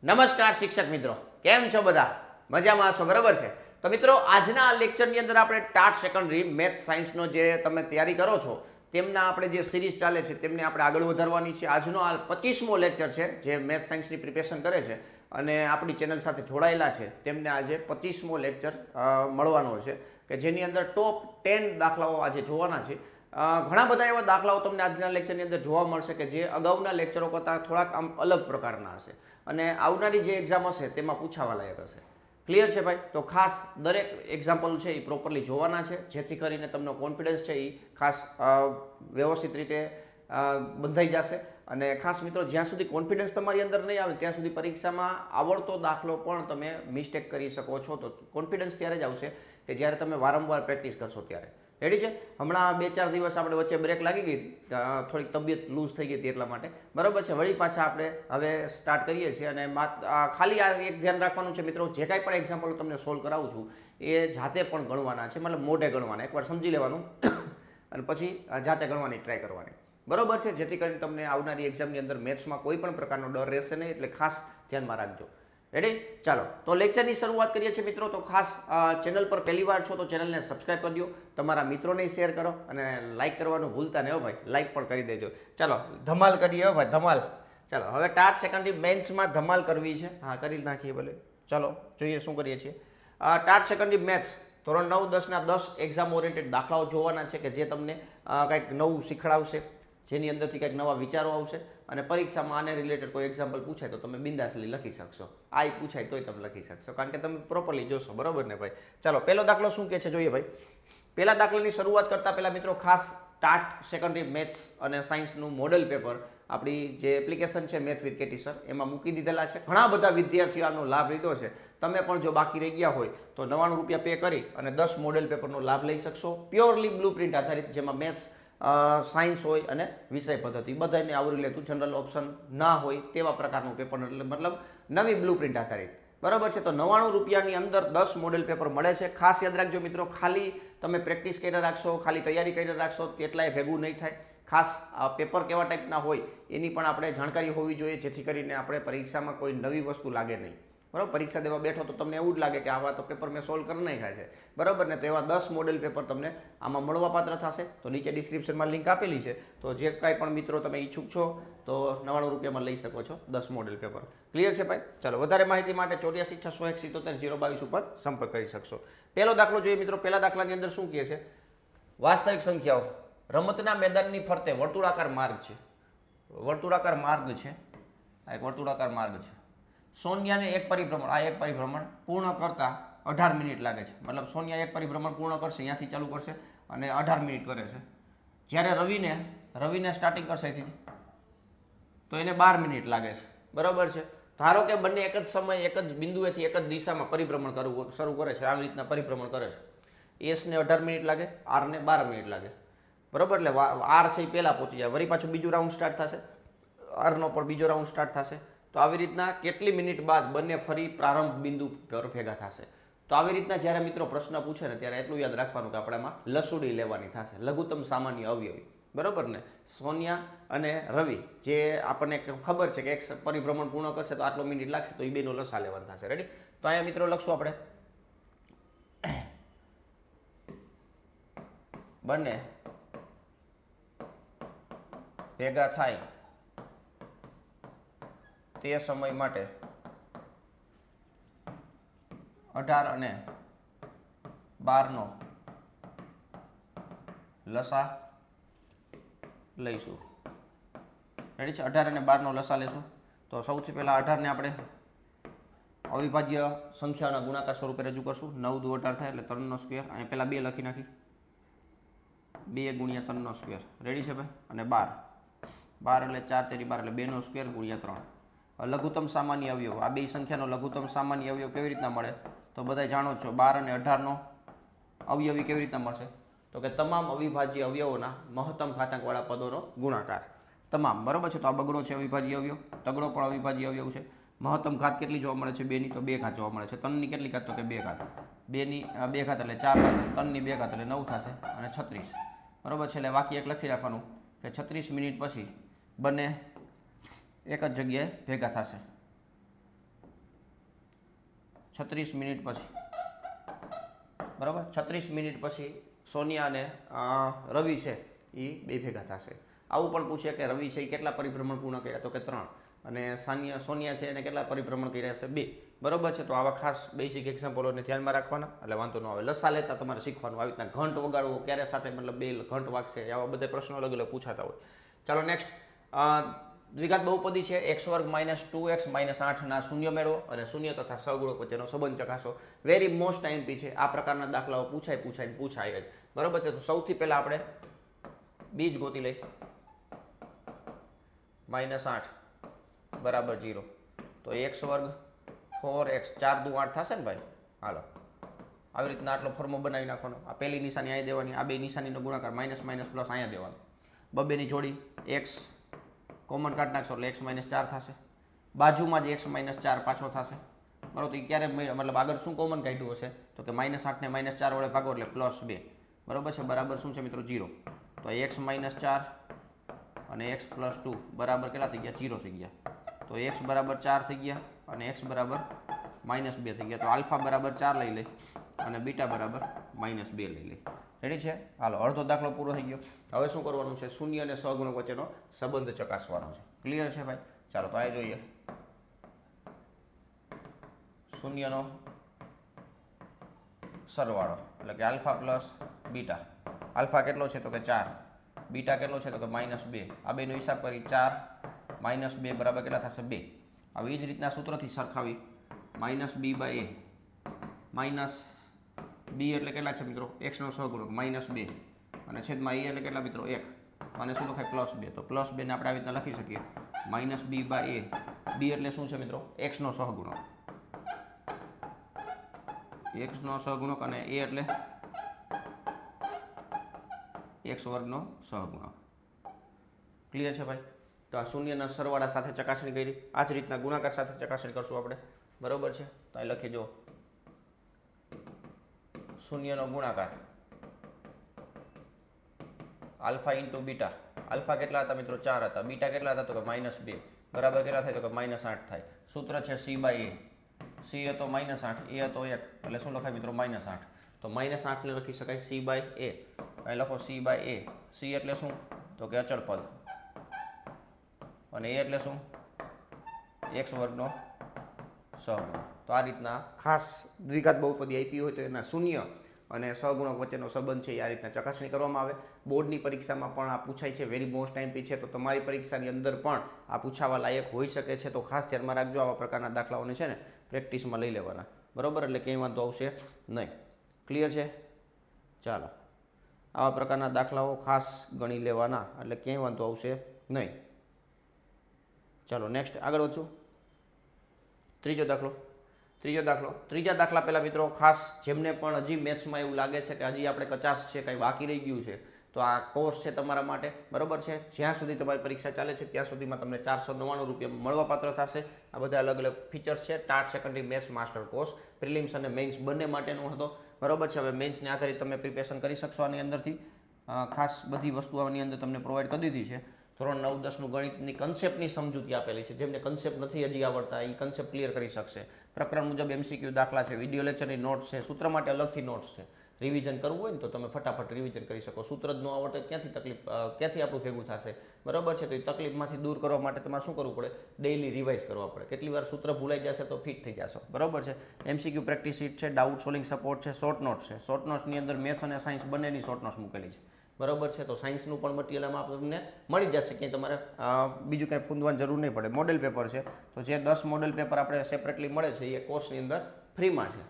નમસ્કાર શિક્ષક મિત્રો, કેમ છો બધા? મજામાં છો? બરાબર છે. તો મિત્રો, આજના આ લેક્ચરની અંદર આપણે ટાટ સેકન્ડરી મેથ સાયન્સનો જે તમે તૈયારી કરો છો તેમના આપણે જે સિરીઝ ચાલે છે તેમને આપણે આગળ વધારવાની છે. આજનો આ 25મો લેક્ચર છે. જે મેથ સાયન્સની પ્રિપેરેશન કરે છે અને આપણી ચેનલ સાથે જોડાયેલા છે તેમને આજે 25મો લેક્ચર મળવાનો છે કે જેની અંદર ટોપ 10 દાખલાઓ આજે જોવાના છે. ઘણા બધા એવા દાખલાઓ તમને આજના લેક્ચરની અંદર જોવા મળશે કે જે અગાઉના લેક્ચરો કરતાં થોડાક આમ અલગ પ્રકારના હશે અને આવનારી જે એક્ઝામ હશે તેમાં પૂછાવા લાયક હશે. ક્લિયર છે ભાઈ? તો ખાસ દરેક એક્ઝામ્પલ છે એ પ્રોપરલી જોવાના છે જેથી કરીને તમને કોન્ફિડન્સ છે એ ખાસ વ્યવસ્થિત રીતે બંધાઈ જશે. અને ખાસ મિત્રો, જ્યાં સુધી કોન્ફિડન્સ તમારી અંદર નહીં આવે ત્યાં સુધી પરીક્ષામાં આવડતો દાખલો પણ તમે મિસ્ટેક કરી શકો છો. તો કોન્ફિડન્સ ત્યારે જ આવશે કે જ્યારે તમે વારંવાર પ્રેક્ટિસ કરશો ત્યારે. રેડી છે? હમણાં 2-4 દિવસ આપણે વચ્ચે બ્રેક લાગી ગઈ હતી, થોડીક તબિયત લૂઝ થઈ ગઈ હતી એટલા માટે. બરાબર છે. વળી પાછા આપણે હવે સ્ટાર્ટ કરીએ છીએ અને ખાલી આ એક ધ્યાન રાખવાનું છે મિત્રો, જે કાંઈ પણ એક્ઝામ્પલ તમને સોલ્વ કરાવું છું એ જાતે પણ ગણવાના છે, મતલબ મોઢે ગણવાના. એકવાર સમજી લેવાનું અને પછી જાતે ગણવાની ટ્રાય કરવાની. બરાબર છે? જેથી કરીને તમને આવનારી એક્ઝામની અંદર મેથ્સમાં કોઈ પણ પ્રકારનો ડર રહેશે નહીં, એટલે ખાસ ધ્યાનમાં રાખજો. રેડી? ચાલો, તો લેક્ચરની શરૂઆત કરીએ છીએ મિત્રો. તો ખાસ ચેનલ પર પહેલી વાર છો તો ચેનલને સબસ્ક્રાઈબ કરી દો, તમારા મિત્રોને શેર કરો અને લાઇક કરવાનું ભૂલતા નહીં હો ભાઈ, લાઇક પણ કરી દેજો. ચાલો, ધમાલ કરીએ હો ભાઈ, ધમાલ. ચાલો, હવે ટાટ સેકન્ડરી મેથ્સમાં ધમાલ કરવી છે. હા, કરી નાખીએ ભલે. ચાલો, જોઈએ શું કરીએ છીએ. ટાટ સેકન્ડરી મેથ્સ ધોરણ 9, 10ના 10 એક્ઝામ ઓરિએન્ટેડ દાખલાઓ જોવાના છે કે જે તમને કંઈક નવું શીખડાવશે, જેની અંદરથી કંઈક નવા વિચારો આવશે અને પરીક્ષામાં આને રિલેટેડ કોઈ એક્ઝામ્પલ પૂછાય તો તમે બિંદાસલી લખી શકશો. આ પૂછાય તોય તમે લખી શકશો, કારણ કે તમે પ્રોપરલી જોશો. બરાબર ને ભાઈ? ચાલો, પહેલો દાખલો શું કહે છે જોઈએ ભાઈ. પહેલા દાખલાની શરૂઆત કરતાં પહેલાં મિત્રો, ખાસ ટાટ સેકન્ડરી મેથ્સ અને સાયન્સનું મોડેલ પેપર આપણી જે એપ્લિકેશન છે મેથ વિથ કેટી સર એમાં મૂકી દીધેલા છે. ઘણા બધા વિદ્યાર્થીઓ આનો લાભ લીધો છે. તમે પણ જો બાકી રહી ગયા હોય તો 99 રૂપિયા પે કરી અને 10 મોડેલ પેપરનો લાભ લઈ શકશો. પ્યોરલી બ્લુ પ્રિન્ટ આધારિત, જેમાં મેથ્સ, સાયન્સ હોય અને વિષય પદ્ધતિ બધાને આવરી લેતું, જનરલ ઓપ્શન ના હોય તેવા પ્રકારનું પેપર, મતલબ નવી બ્લુ પ્રિન્ટ આધારિત. બરાબર છે? તો 99 રૂપિયાની અંદર 10 મોડેલ પેપર મળે છે. ખાસ યાદ રાખજો મિત્રો, ખાલી તમે પ્રેક્ટિસ કરી રાખશો, ખાલી તૈયારી કરી રાખશો કેટલાય ભેગું નહીં થાય. ખાસ પેપર કેવા ટાઈપના હોય એની પણ આપણે જાણકારી હોવી જોઈએ, જેથી કરીને આપણે પરીક્ષામાં કોઈ નવી વસ્તુ લાગે નહીં. બરાબર? પરીક્ષા દેવા બેઠો તો તમને એવું જ લાગે કે આવા તો પેપર મેં સોલ્વ કરી નાખ્યા છે. બરાબર ને? તો એવા 10 મોડેલ પેપર તમને આમાં મળવાપાત્ર થશે. તો નીચે ડિસ્ક્રિપ્શનમાં લિંક આપેલી છે, તો જે કાંઈ પણ મિત્રો તમે ઈચ્છુક છો તો 99 રૂપિયામાં લઈ શકો છો 10 મોડેલ પેપર. ક્લિયર છે ભાઈ? ચાલો, વધારે માહિતી માટે 846177 ઉપર સંપર્ક કરી શકશો. પહેલો દાખલો જોઈએ મિત્રો. પહેલા દાખલાની અંદર શું કહે છે? વાસ્તવિક સંખ્યાઓ. રમતના મેદાનની ફરતે વર્તુળાકાર માર્ગ છે. વર્તુળાકાર માર્ગ છે. આ એક વર્તુળાકાર માર્ગ છે. સોનિયાને એક પરિભ્રમણ પૂર્ણ કરતા 18 મિનિટ લાગે છે. મતલબ સોનિયા એક પરિભ્રમણ પૂર્ણ કરશે, અહીંયાથી ચાલુ કરશે અને 18 મિનિટ કરે છે. જ્યારે રવિને સ્ટાર્ટિંગ કરશે અહીંથી તો એને 12 મિનિટ લાગે છે. બરાબર છે? ધારો કે બંને એક જ સમયે એક જ બિંદુએથી એક જ દિશામાં પરિભ્રમણ કરવું શરૂ કરે છે. આવી રીતના પરિભ્રમણ કરે છે. એસને 18 મિનિટ લાગે, આરને 12 મિનિટ લાગે. બરાબર? એટલે આર છે એ પહેલાં પહોંચી જાય, વળી પાછું બીજું રાઉન્ડ સ્ટાર્ટ થશે, આરનો પણ બીજો રાઉન્ડ સ્ટાર્ટ થશે. તો આવી રીતના કેટલી મિનિટ બાદ બંને ફરી પ્રારંભ બિંદુ પર ભેગા થશે. તો આવી રીતના જ્યારે મિત્રો પ્રશ્ન પૂછે ને ત્યારે એટલું યાદ રાખવાનું કે આપણે એમાં લસુડી લેવાની થશે, લઘુત્તમ સામાન્ય અવયવી. બરાબર ને? સોનિયા અને રવિ, જે આપણને ખબર છે કે એક પરિભ્રમણ પૂર્ણ કરશે તો આટલો મિનિટ લાગશે, તો એ બેનો લસા લેવાનો થશે. રેડી? તો અહીંયા મિત્રો લખશું આપણે, બંને ભેગા થાય તે સમય માટે 18 અને 12નો લસા લઈશું. રેડી છે? 18 અને 12નો લસા લેશું. તો સૌથી પહેલાં 18ને આપણે અવિભાજ્ય સંખ્યાના ગુણાકાર સ્વરૂપે રજૂ કરશું. 9 દુ 18 થાય એટલે 3નો સ્ક્વેર. અહીં પહેલાં 2 લખી નાખી, 2 ગુણ્યા 3નો સ્ક્વેર. રેડી છે ભાઈ? અને 12 એટલે 4 તેરી 12 એટલે 2નો સ્ક્વેર ગુણ્યા 3. લઘુત્તમ સામાન્ય અવયવ. આ બે સંખ્યાનો લઘુત્તમ સામાન્ય અવયવ કેવી રીતના મળે? તો બધા જાણો છો, 12 અને 18નો અવયવી કેવી રીતના મળશે? તો કે તમામ અવિભાજ્ય અવયવોના મહત્તમ ઘાતાંકવાળા પદોનો ગુણાકાર. તમામ. બરાબર છે? તો આ બગડો છે અવિભાજ્ય અવયવ, તગડો પણ અવિભાજ્ય અવયવ છે. મહત્તમ ઘાત કેટલી જોવા મળે છે? 2ની. તો 2 ઘાત જોવા મળે છે. 3ની કેટલી ઘાત? તો કે 2 ઘાત. 2ની 2 ઘાત એટલે 4 થશે. 3ની 2 ઘાત એટલે 9 થશે અને 36. બરાબર છે? એટલે વાક્ય એક લખી રાખવાનું કે 36 મિનિટ પછી બંને એક જ જગ્યાએ ભેગા થશે. 36 મિનિટ પછી, બરાબર, 36 મિનિટ પછી સોનિયા અને રવિ છે એ બે ભેગા થશે. આવું પણ પૂછે કે રવિ છે એ કેટલા પરિભ્રમણ પૂર્ણ કર્યા, તો કે 3, અને સોનિયા છે એને કેટલા પરિભ્રમણ કર્યા છે 2, બરોબર છે. તો આવા ખાસ બેઝિક એક્ઝામ્પલોને ધ્યાનમાં રાખવાના, એટલે વાંધો ન આવે. લસા લેતા તમારે શીખવાનું, આવી રીતના ઘંટ વગાડવો ક્યારે સાથે, મતલબ 2 ઘંટ વાગશે, આવા બધા પ્રશ્નો અલગ અલગ પૂછાતા હોય. ચાલો નેક્સ્ટ, દ્વિઘાત બહુપદી છે, x વર્ગ માઇનસ 2x માઇનસ 8 ના શૂન્ય મેળવો અને શૂન્ય તથા સહગુણક વચ્ચેનો સંબંધ ચકાસો. વેરી મોસ્ટ આઈએમપી છે, આ પ્રકારના દાખલાઓ પૂછાય જ, બરોબર છે. તો સૌથી પહેલા આપણે બીજ ગોતી લઈ, -8 બરાબર 0, તો x વર્ગ 4x 4 દુ 8 થશે ને ભાઈ. હાલો આવી રીતના આટલો ફોર્મો બનાવી નાખવાનો. આ પહેલી નિશાની અહીં દેવાની, આ બે નિશાનીનો ગુણાકાર માઇનસ માઇનસ પ્લસ અહીંયા દેવાનો, બબેની જોડી x કોમન કાઢી નાખશો એટલે x માઇનસ 4 થશે, બાજુમાં જ x માઇનસ 4 પાછો થશે, બરાબર. તો એ ક્યારે મતલબ આગળ શું કોમન કાઢ્યું હશે, તો કે -8 ને -4 વડે ભાગો એટલે +2, બરાબર છે, બરાબર શું છે મિત્રો 0. તો x માઇનસ 4 અને x પ્લસ 2 બરાબર કેટલા થઈ ગયા, 0 થઈ ગયા. તો x બરાબર 4 થઈ ગયા અને x બરાબર -2 થઈ ગયા. તો આલ્ફા બરાબર 4 લઈ લે અને બીટા બરાબર -2 લઈ લે. રેડી છે. હાલો અડધો દાખલો પૂરો થઈ ગયો. હવે શું કરવાનું છે, શૂન્ય અને સહગુણક વચ્ચેનો સંબંધ ચકાસવાનો છે. ક્લિયર છે ભાઈ. ચાલો તો આ જોઈએ, શૂન્યનો સરવાળો એટલે કે આલ્ફા પ્લસ બીટા. આલ્ફા કેટલો છે તો કે 4, બીટા કેટલો છે તો કે -2. આ બેનો હિસાબ કરી 4 -2 બરાબર કેટલા થશે 2. આવી જ રીતના સૂત્રથી સરખાવી, -b/a માઇનસ b એટલે કેટલા છે મિત્રો, x નો સહગુણક -2 અને છેદમાં a એટલે કેટલા મિત્રો 1, અને શું લખાય +2. તો +2 ને આપણે આવી રીતના લખી શકીએ, -b/a. b એટલે શું છે મિત્રો, x નો સહગુણક, x નો સહગુણક, અને a એટલે x વર્ગનો સહગુણક. ક્લિયર છે ભાઈ. તો આ શૂન્યના સરવાળા સાથે ચકાસણી કરી, આ જ રીતના ગુણાકાર સાથે ચકાસણી કરશું આપણે, બરોબર છે. તો અહીં લખી જો, શૂન્યનો ગુણાકાર આલ્ફા ઇન્ટુ બીટા. આલ્ફા કેટલા હતા મિત્રો 4 હતા, બીટા કેટલા હતા તો કે -2 બરાબર કેટલા થાય તો કે -8 થાય. સૂત્ર છે c/a, c હતો -8, a હતો 1 એટલે શું લખાય મિત્રો -8. તો -8 ને લખી શકાય c/a. અહીં લખો c/a. c એટલે શું તો કે અચળ પદ, અને a એટલે શું, x વર્ગનો સહગુણક. તો આ રીતના ખાસ દ્વિઘાત બહુપદી આપી હોય તો એના શૂન્ય અને સહગુણક વચ્ચેનો સંબંધ છે એ આ રીતના ચકાસણી કરવામાં આવે. બોર્ડની પરીક્ષામાં પણ આ પૂછાય છે, વેરી મોસ્ટ આઈએમપી છે. તો તમારી પરીક્ષાની અંદર પણ આ પૂછાવા લાયક હોઈ શકે છે. તો ખાસ ધ્યાનમાં રાખજો, આવા પ્રકારના દાખલાઓને છે ને પ્રેક્ટિસમાં લઈ લેવાના, બરોબર, એટલે ક્યાંય વાંધો આવશે નહીં. ક્લિયર છે. ચાલો આવા પ્રકારના દાખલાઓ ખાસ ગણી લેવાના, એટલે ક્યાંય વાંધો આવશે નહીં. ચાલો નેક્સ્ટ આગળ વધશું. ત્રીજો દાખલો. ત્રીજા દાખલા પહેલાં મિત્રો ખાસ જેમને પણ હજી મેથ્સમાં એવું લાગે છે કે હજી આપણે કચાશ છે, કંઈ બાકી રહી ગયું છે, તો આ કોર્સ છે તમારા માટે, બરોબર છે. જ્યાં સુધી તમારી પરીક્ષા ચાલે છે ત્યાં સુધીમાં તમને 499 રૂપિયા મળવાપાત્ર થશે. આ બધા અલગ અલગ ફીચર્સ છે. TAT secondary maths master course prelims અને મેઇન્સ બંને માટેનો હતો, બરોબર છે. હવે મેઇન્સને આધારિત તમે પ્રિપેરેશન કરી શકશો આની અંદરથી. ખાસ બધી વસ્તુઓ આની અંદર તમને પ્રોવાઈડ કરી દીધી છે. ધોરણ 9, 10નું ગણિતની કન્સેપ્ટની સમજૂતી આપેલી છે. જેમને કન્સેપ્ટ નથી હજી આવડતા એ કન્સેપ્ટ ક્લિયર કરી શકશે. પ્રકરણ મુજબ MCQ દાખલા છે, વિડીયો લેક્ચરની નોટ્સ છે, સૂત્ર માટે અલગથી નોટ્સ છે. રિવિઝન કરવું હોય ને તો તમે ફટાફટ રિવિઝન કરી શકો. સૂત્ર જ ન આવડે ક્યાંથી આપણું ભેગું થશે, બરોબર છે. તો એ તકલીફમાંથી દૂર કરવા માટે તમારે શું કરવું પડે, ડેઇલી રિવાઇઝ કરવા પડે. કેટલી વાર સૂત્ર ભૂલાઈ જશે તો ફિટ થઈ જશો, બરોબર છે. MCQ પ્રેક્ટિસ શીટ છે, ડાઉટ સોલ્વિંગ સપોર્ટ છે, શોર્ટ નોટ્સ છે. શોર્ટ નોટ્સની અંદર મેથ્સ અને સાયન્સ બંનેની શોર્ટ નોટ્સ મૂકેલી છે, બરોબર છે. તો સાયન્સનું પણ મટીરિયલ આમાં તમને મળી જશે, ક્યાંય તમારે બીજું કાંઈ ફૂંદવાની જરૂર નહીં પડે. મોડેલ પેપર છે, તો જે 10 મોડેલ પેપર આપણે સેપરેટલી મળે છે એ કોર્સની અંદર ફ્રીમાં છે,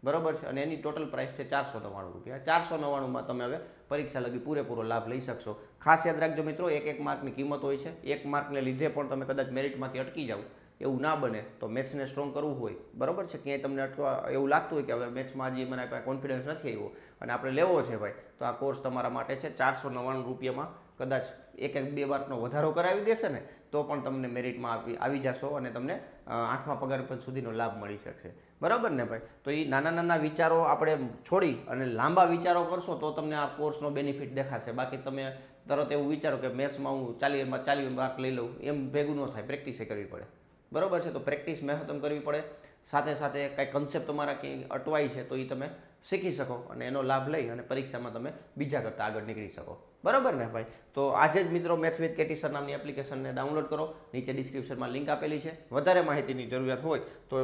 બરોબર છે. અને એની ટોટલ પ્રાઇસ છે 499 રૂપિયા. 499માં તમે હવે પરીક્ષા લગી પૂરેપૂરો લાભ લઈ શકશો. ખાસ યાદ રાખજો મિત્રો, એક માર્કની કિંમત હોય છે. 1 માર્કને લીધે પણ તમે કદાચ મેરિટમાંથી અટકી જાઓ, એવું ના બને. તો મેથ્સને સ્ટ્રોંગ કરવું હોય, બરોબર છે, ક્યાંય તમને અટકવા એવું લાગતું હોય કે હવે મેથ્સમાં હજી મને કોન્ફિડન્સ નથી આવ્યો અને આપણે લેવો છે ભાઈ, તો આ કોર્સ તમારા માટે છે. 499 રૂપિયામાં કદાચ 1-2 માર્કનો વધારો કરાવી દેશે ને તો પણ તમને મેરિટમાં આવી જશો અને તમને 8મા પગાર સુધીનો લાભ મળી શકશે, બરાબર ને ભાઈ. તો એ નાના વિચારો આપણે છોડી અને લાંબા વિચારો કરશો તો તમને આ કોર્સનો બેનિફિટ દેખાશે. બાકી તમે તરત એવું વિચારો કે મેથ્સમાં હું 40 માર્ક લઈ લઉં, એમ ભેગું ન થાય. પ્રેક્ટિસ કરવી પડે, બરોબર છે. તો પ્રેક્ટિસ મહેનત કરવી પડે, સાથે સાથે કાંઈ કન્સેપ્ટ તમારા ક્યાંય અટવાય છે તો એ તમે શીખી શકો અને એનો લાભ લઈ અને પરીક્ષામાં તમે બીજા કરતાં આગળ નીકળી શકો. બરાબર ને ભાઈ? તો આજે જ મિત્રો મેથ્સ વિથ કેટી સર નામની એપ્લિકેશનને ડાઉનલોડ કરો. નીચે ડિસ્ક્રિપ્શનમાં લિંક આપેલી છે. વધારે માહિતીની જરૂરિયાત હોય તો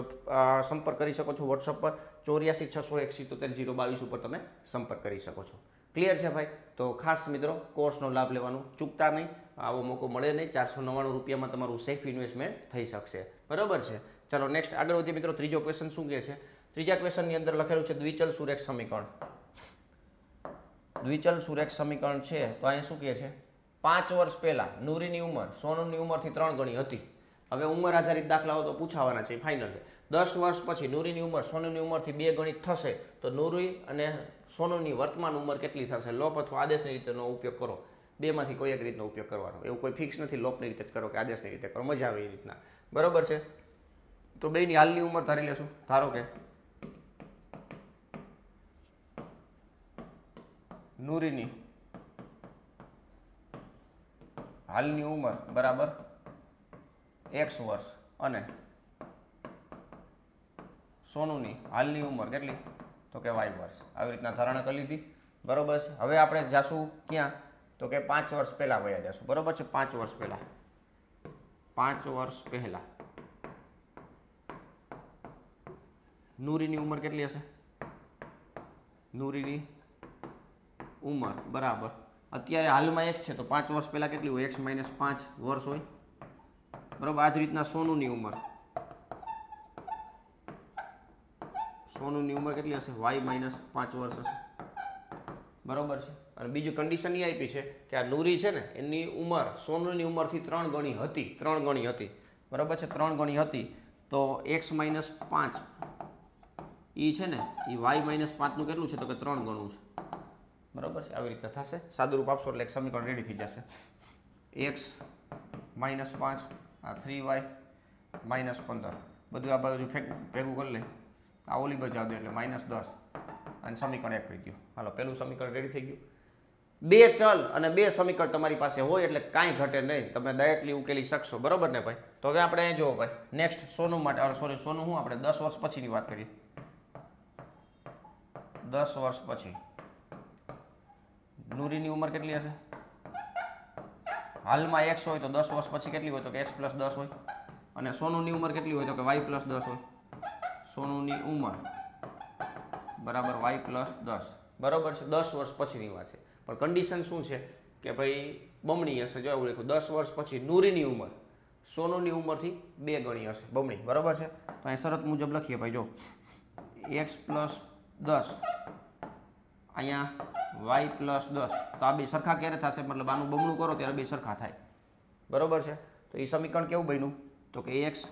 સંપર્ક કરી શકો છો વોટ્સઅપ પર 84 601 77 022 ઉપર તમે સંપર્ક કરી શકો છો. ક્લિયર છે ભાઈ? તો ખાસ મિત્રો કોર્સનો લાભ લેવાનું ચૂકતા નહીં. આવો મોકો મળે નહીં. 499 રૂપિયામાં તમારું સેફ ઇન્વેસ્ટમેન્ટ થઈ શકશે. બરાબર છે? ચાલો નેક્સ્ટ આગળ વધીએ મિત્રો. ત્રીજો ક્વેશ્ચન શું કહે છે? ત્રીજા ક્વેશ્ચનની અંદર લખેલું છે દ્વિચલ સુરેખ સમીકરણ. દ્વિચલ સુરેખ સમીકરણ છે તો અહીંયા શું કહે છે? 5 વર્ષ પહેલા નૂરીની ઉંમર સોનુની ઉંમરથી 3 ગણી હતી. હવે ઉંમર આધારિત દાખલાઓ તો પૂછાવાના છે ફાઇનલ. 10 વર્ષ પછી નૂરીની ઉંમર સોનુની ઉંમરથી 2 ગણી થશે તો નૂરી અને સોનુની વર્તમાન ઉંમર કેટલી થશે? લોપ અથવા આદેશની રીતેનો ઉપયોગ કરો. બેમાંથી કોઈ એક રીતનો ઉપયોગ કરવાનો. એવું કોઈ ફિક્સ નથી લોપની રીતે જ કરો કે આદેશની રીતે કરો, મજા આવે એ રીતના. બરોબર છે? તો બેની હાલની ઉંમર ધારી લેશું. ધારો કે નૂરીની હાલની ઉંમર બરાબર x વર્ષ અને સોનુની હાલની ઉંમર કેટલી? તો કે y વર્ષ. આવી રીતના ધારણા કરી લીધી. બરોબર છે? હવે આપણે જાશું ક્યાં? તો કે 5 વર્ષ પહેલા વયા જશું. બરોબર છે? 5 વર્ષ પહેલા 5 વર્ષ પહેલા નૂરીની ઉંમર કેટલી હશે? નૂરીની ઉંમર બરાબર અત્યારે હાલમાં x છે તો 5 વર્ષ પહેલા કેટલી હોય? x - 5 વર્ષ હોય. બરાબર. આ જ રીતના સોનુની ઉંમર કેટલી હશે? y - 5 વર્ષ હશે. બરોબર છે? અને બીજું કન્ડિશન એ આપી છે કે આ નૂરી છે ને એની ઉંમર સોનુની ઉંમરથી 3 ગણી હતી. બરાબર છે? 3 ગણી હતી તો x - 5 એ છે ને એ y - 5 નું કેટલું છે? તો કે 3 ગણું છે. બરાબર છે? આવી રીતના થશે. સાદુરૂપ આપશો એટલે એક સમીકરણ રેડી થઈ જશે. x - 5 આ 3y - 15 બધું આ બાજુ ભેગું કરી લે. આ ઓલી બાજુ આવશે એટલે -10 અને સમીકરણ 1 કરી દો. હાલો પહેલું સમીકરણ રેડી થઈ ગયું. 2 ચલ અને 2 સમીકરણ તમારી પાસે હોય એટલે કાંઈ ઘટે નહીં. તમે ડાયરેક્ટલી ઉકેલી શકશો. બરોબર ને ભાઈ? તો હવે આપણે અહીં જુઓ ભાઈ નેક્સ્ટ સોનુ માટે સોરી સોનુ હું આપણે 10 વર્ષ પછીની વાત કરીએ. 10 વર્ષ પછી નૂરીની ઉંમર કેટલી હશે? હાલમાં x હોય તો 10 વર્ષ પછી કેટલી હોય? તો કે x + 10 હોય. અને સોનુની ઉંમર કેટલી હોય? તો કે y + 10 હોય. સોનુની ઉંમર બરાબર y + 10. બરોબર છે? 10 વર્ષ પછીની વાત છે. પણ કન્ડિશન શું છે કે ભાઈ બમણી હશે. જો એવું લખ્યું 10 વર્ષ પછી નૂરીની ઉંમર સોનુની ઉંમરથી 2 ગણી હશે. બમણી. બરોબર છે? તો અહીં શરત મુજબ લખીએ ભાઈ જો x + 10 અહીંયા y + 10 તો આ બે સરખા ક્યારે થશે? મતલબ આનું બમણું કરો ત્યારે બે સરખા થાય. બરોબર છે? તો એ સમીકરણ કેવું બન્યું? તો કે x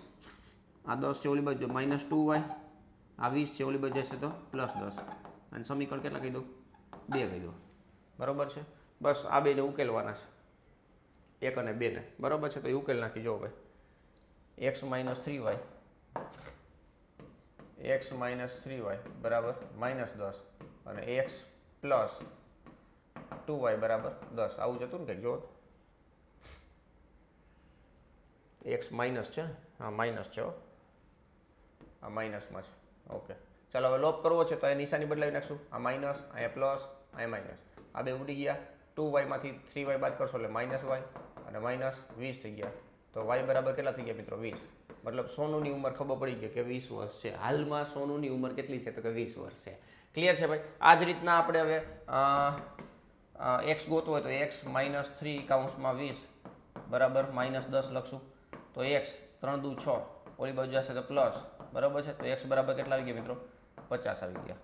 આ 10 છે ઓલી બાજુ -2y આ 20 છે ઓલી બાજુ જશે તો +10 અને સમીકરણ કેટલા કહી દો? 2 કહી દો. બરોબર છે? બસ આ બેને ઉકેલવાના છે 1 અને 2 ને. બરોબર છે? તો એ ઉકેલ નાખી જો ભાઈ x - 3y બરાબર -10 અને x + 2y બરાબર 10. આવું જતું ને કંઈક જો x માઇનસ છે. હા માઇનસ છે. આ માઇનસમાં છે. ઓકે ચાલો હવે લોપ કરવો છે તો એ નિશાની બદલાવી નાખશું. આ માઇનસ અહીંયા પ્લસ અહીંયા માઇનસ આ બે ઉડી ગયા. 2y માંથી 3y બાદ કરશો એટલે -y અને -20 થઈ ગયા. તો y બરાબર કેટલા થઈ ગયા મિત્રો? 20. મતલબ સોનુની ઉંમર ખબર પડી ગઈ કે 20 વર્ષ છે. હાલમાં સોનુની ઉંમર કેટલી છે? તો કે 20 વર્ષ છે. ક્લિયર છે ભાઈ? આ જ રીતના આપણે હવે x ગોતવો હોય તો x - 3 કૌંસમાં 20 બરાબર -10 લખશું. તો x 3 દુ 6 ઓલી બાજુ જશે તો પ્લસ. બરાબર છે? તો x બરાબર કેટલા આવી ગયા મિત્રો? 50 આવી ગયા.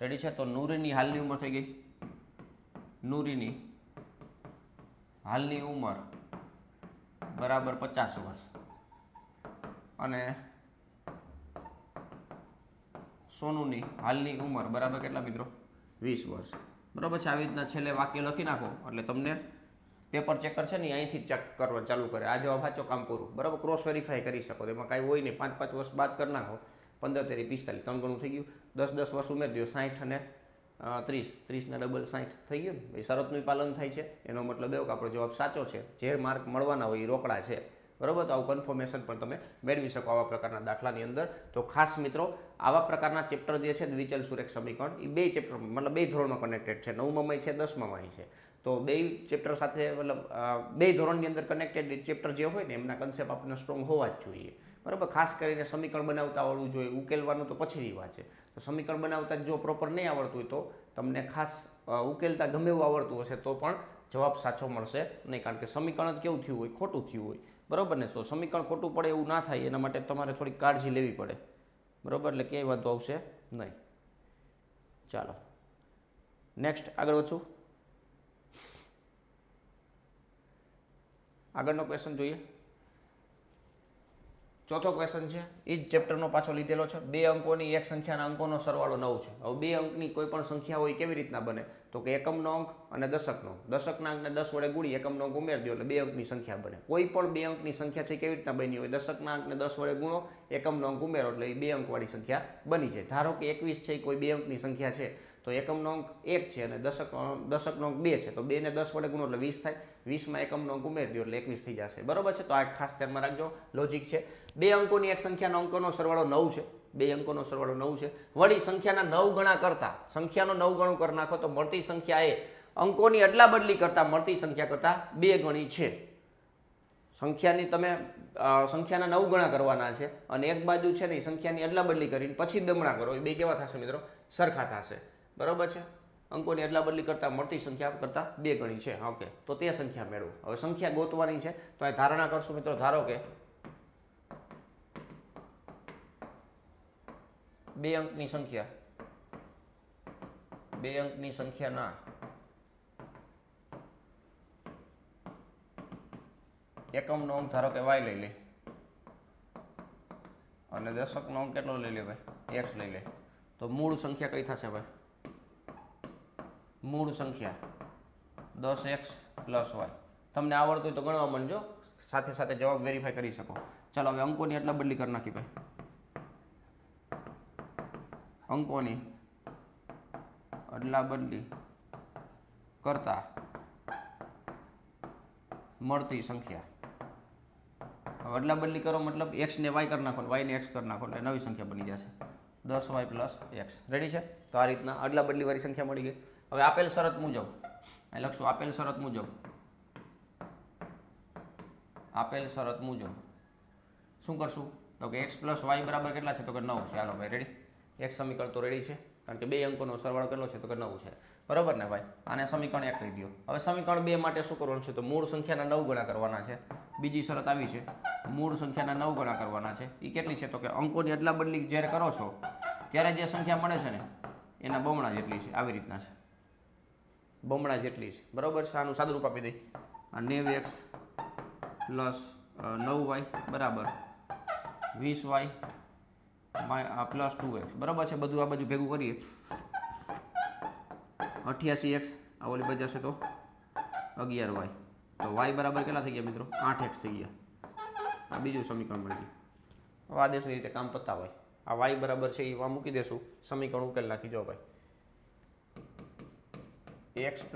રેડી છે? તો નૂરીની હાલની ઉંમર થઈ ગઈ. નૂરીની હાલની ઉંમર બરાબર 50 વર્ષ અને સોનુની હાલની ઉંમર બરાબર કેટલા મિત્રો? 20 વર્ષ. બરાબર છે? આવી રીતના છેલ્લે વાક્ય લખી નાખો એટલે તમને પેપર ચેકર છે ને અહીંથી ચેક કરવા ચાલુ કરે. આ જવાબ સાચો કામ પૂરું. બરાબર? ક્રોસ વેરીફાઈ કરી શકો. એમાં કાંઈ હોય નહીં. 5 વર્ષ બાદ કરી નાખો. 15 તેરી 45 3 ગણું થઈ ગયું. 10 વર્ષ ઉમેરી દો 60 અને 30 ના ડબલ 60 થઈ ગયું ને. એ શરતનું પાલન થાય છે. એનો મતલબ એવો કે આપણો જવાબ સાચો છે. જે માર્ક મળવાના હોય એ રોકડા છે. બરાબર. તો આવું કન્ફર્મેશન પણ તમે મેળવી શકો આવા પ્રકારના દાખલાની અંદર. તો ખાસ મિત્રો આવા પ્રકારના ચેપ્ટર જે છે દ્વિચલ સુરેખ સમીકરણ એ બે ચેપ્ટર મતલબ બે ધોરણમાં કનેક્ટેડ છે, 9માં છે 10માં છે. તો બે ચેપ્ટર સાથે મતલબ બે ધોરણની અંદર કનેક્ટેડ ચેપ્ટર જે હોય ને એમના કન્સેપ્ટ આપણને સ્ટ્રોંગ હોવા જ જોઈએ. બરાબર. ખાસ કરીને સમીકરણ બનાવતા આવડવું જોઈએ, ઉકેલવાનું તો પછીની વાત છે. તો સમીકરણ બનાવતા જો પ્રોપર નહીં આવડતું હોય તો તમને ખાસ ઉકેલતા ગમે એવું આવડતું હશે તો પણ જવાબ સાચો મળશે નહીં, કારણ કે સમીકરણ જ કેવું થયું હોય, ખોટું થયું હોય. બરાબર ને. તો સમીકરણ ખોટું પડે એવું ના થાય એના માટે તમારે થોડી કાળજી લેવી પડે. બરાબર. એટલે ક્યાંય વાંધો આવશે નહીં. ચાલો નેક્સ્ટ આગળ વધશું. આગળનો ક્વેશ્ચન જોઈએ. ચોથો ક્વેશ્ચન છે એ જ ચેપ્ટરનો પાછો લીધેલો છે. બે અંકોની એક સંખ્યાના અંકોનો સરવાળો 9 છે. હવે બે અંકની કોઈ પણ સંખ્યા હોય કેવી રીતના બને, તો કે એકમનો અંક અને દશકનો અંક. દશકના અંકને 10 વડે ગુણી એકમનો અંક ઉમેરી દો એટલે બે અંકની સંખ્યા બને. કોઈ પણ બે અંકની સંખ્યા છે કેવી રીતના બની હોય, દશકના અંકને 10 વડે ગુણો, એકમનો અંક ઉમેરો એટલે એ બે અંકવાળી સંખ્યા બની જાય. ધારો કે 21 છે એ કોઈ બે અંકની સંખ્યા છે તો એકમનો અંક 1 છે અને દશકનો અંક 2 છે, તો 2 ને 10 વડે ગુણો એટલે 20 થાય. 20માં એકમનો અંક ઉમેરી દો એટલે 21 થઈ જશે. બરોબર છે. તો આ ખાસ ધ્યાનમાં રાખજો, લોજિક છે. બે અંકોની એક સંખ્યાના અંકોનો સરવાળો 9 છે. બે અંકોનો સરવાળો 9 છે. વળી સંખ્યાના 9 ગણા કરતા, સંખ્યાનો 9 ગણું કરી નાખો તો મળતી સંખ્યા એ અંકોની અદલા બદલી કરતા મળતી સંખ્યા કરતા 2 ગણી છે. સંખ્યાની તમે સંખ્યાના 9 ગણા કરવાના છે અને એક બાજુ છે ને સંખ્યાની અદલા બદલી કરીને પછી બમણા કરો, એ બે કેવા થશે મિત્રો? સરખા થશે. બરોબર છે. અંકોની અદલા બદલી કરતા મળતી સંખ્યા કરતા 2 ગણી છે. ઓકે. તો તે સંખ્યા મેળવો. હવે સંખ્યા ગોતવાની છે તો આ ધારણા કરશું મિત્રો. ધારો કે બે અંકની સંખ્યાના એકમનો અંક ધારો કે y લઈ લે અને દશકનો અંક કેટલો લઈ લે ભાઈ? x લઈ લે. તો મૂળ સંખ્યા કઈ થશે ભાઈ? મૂળ સંખ્યા 10x + y. તમને આવડતું હોય તો ગણવા માંડજો, સાથે સાથે જવાબ વેરીફાઈ કરી શકો. ચાલો હવે અંકોની અદલા બદલી કરી નાખી ભાઈ. અંકોની અદલા બદલી કરતા મળતી સંખ્યા. હવે અદલા બદલી કરો મતલબ x ને y કરી નાખો, y ને x કરી નાખો એટલે નવી સંખ્યા બની જશે 10y + x. રેડી છે? તો આ રીતના અદલા બદલી વાળી સંખ્યા મળી ગઈ. હવે આપેલ શરત મુજબ અહીં લખશું, આપેલ શરત મુજબ શું કરશું? તો કે x + y બરાબર કેટલા છે? તો કે 9 છે. હાલો ભાઈ રેડી. એક સમીકરણ તો રેડી છે, કારણ કે બે અંકોનો સરવાળો કેટલો છે? તો કે 9 છે. બરાબર ને ભાઈ? આને સમીકરણ 1 કહી દો. હવે સમીકરણ 2 માટે શું કરવાનું છે? તો મૂળ સંખ્યાના 9 ગણા કરવાના છે. બીજી શરત આવી છે, મૂળ સંખ્યાના 9 ગણા કરવાના છે. એ કેટલી છે? તો કે અંકોની અદલા બદલી જ્યારે કરો છો ત્યારે જે સંખ્યા મળે છે ને એના બમણા જેટલી છે. આવી રીતના છે, બમણા જેટલી છે. બરાબર છે. આનું સાદું રૂપ આપી દઈ. આ 9x + 9y બરાબર 20y + 2x. બરાબર છે. બધું આ બાજુ ભેગું કરીએ 88x, આ ઓલી બાજુ જશે તો 11y. તો y બરાબર કેટલા થઈ ગયા મિત્રો? 8x થઈ ગયા. આ બીજું સમીકરણ મળી ગયું. હવે આદેશની રીતે કામ પતાવાય. આ y બરાબર છે એ મૂકી દેશું, સમીકરણ ઉકેલ નાખી જો ભાઈ. x +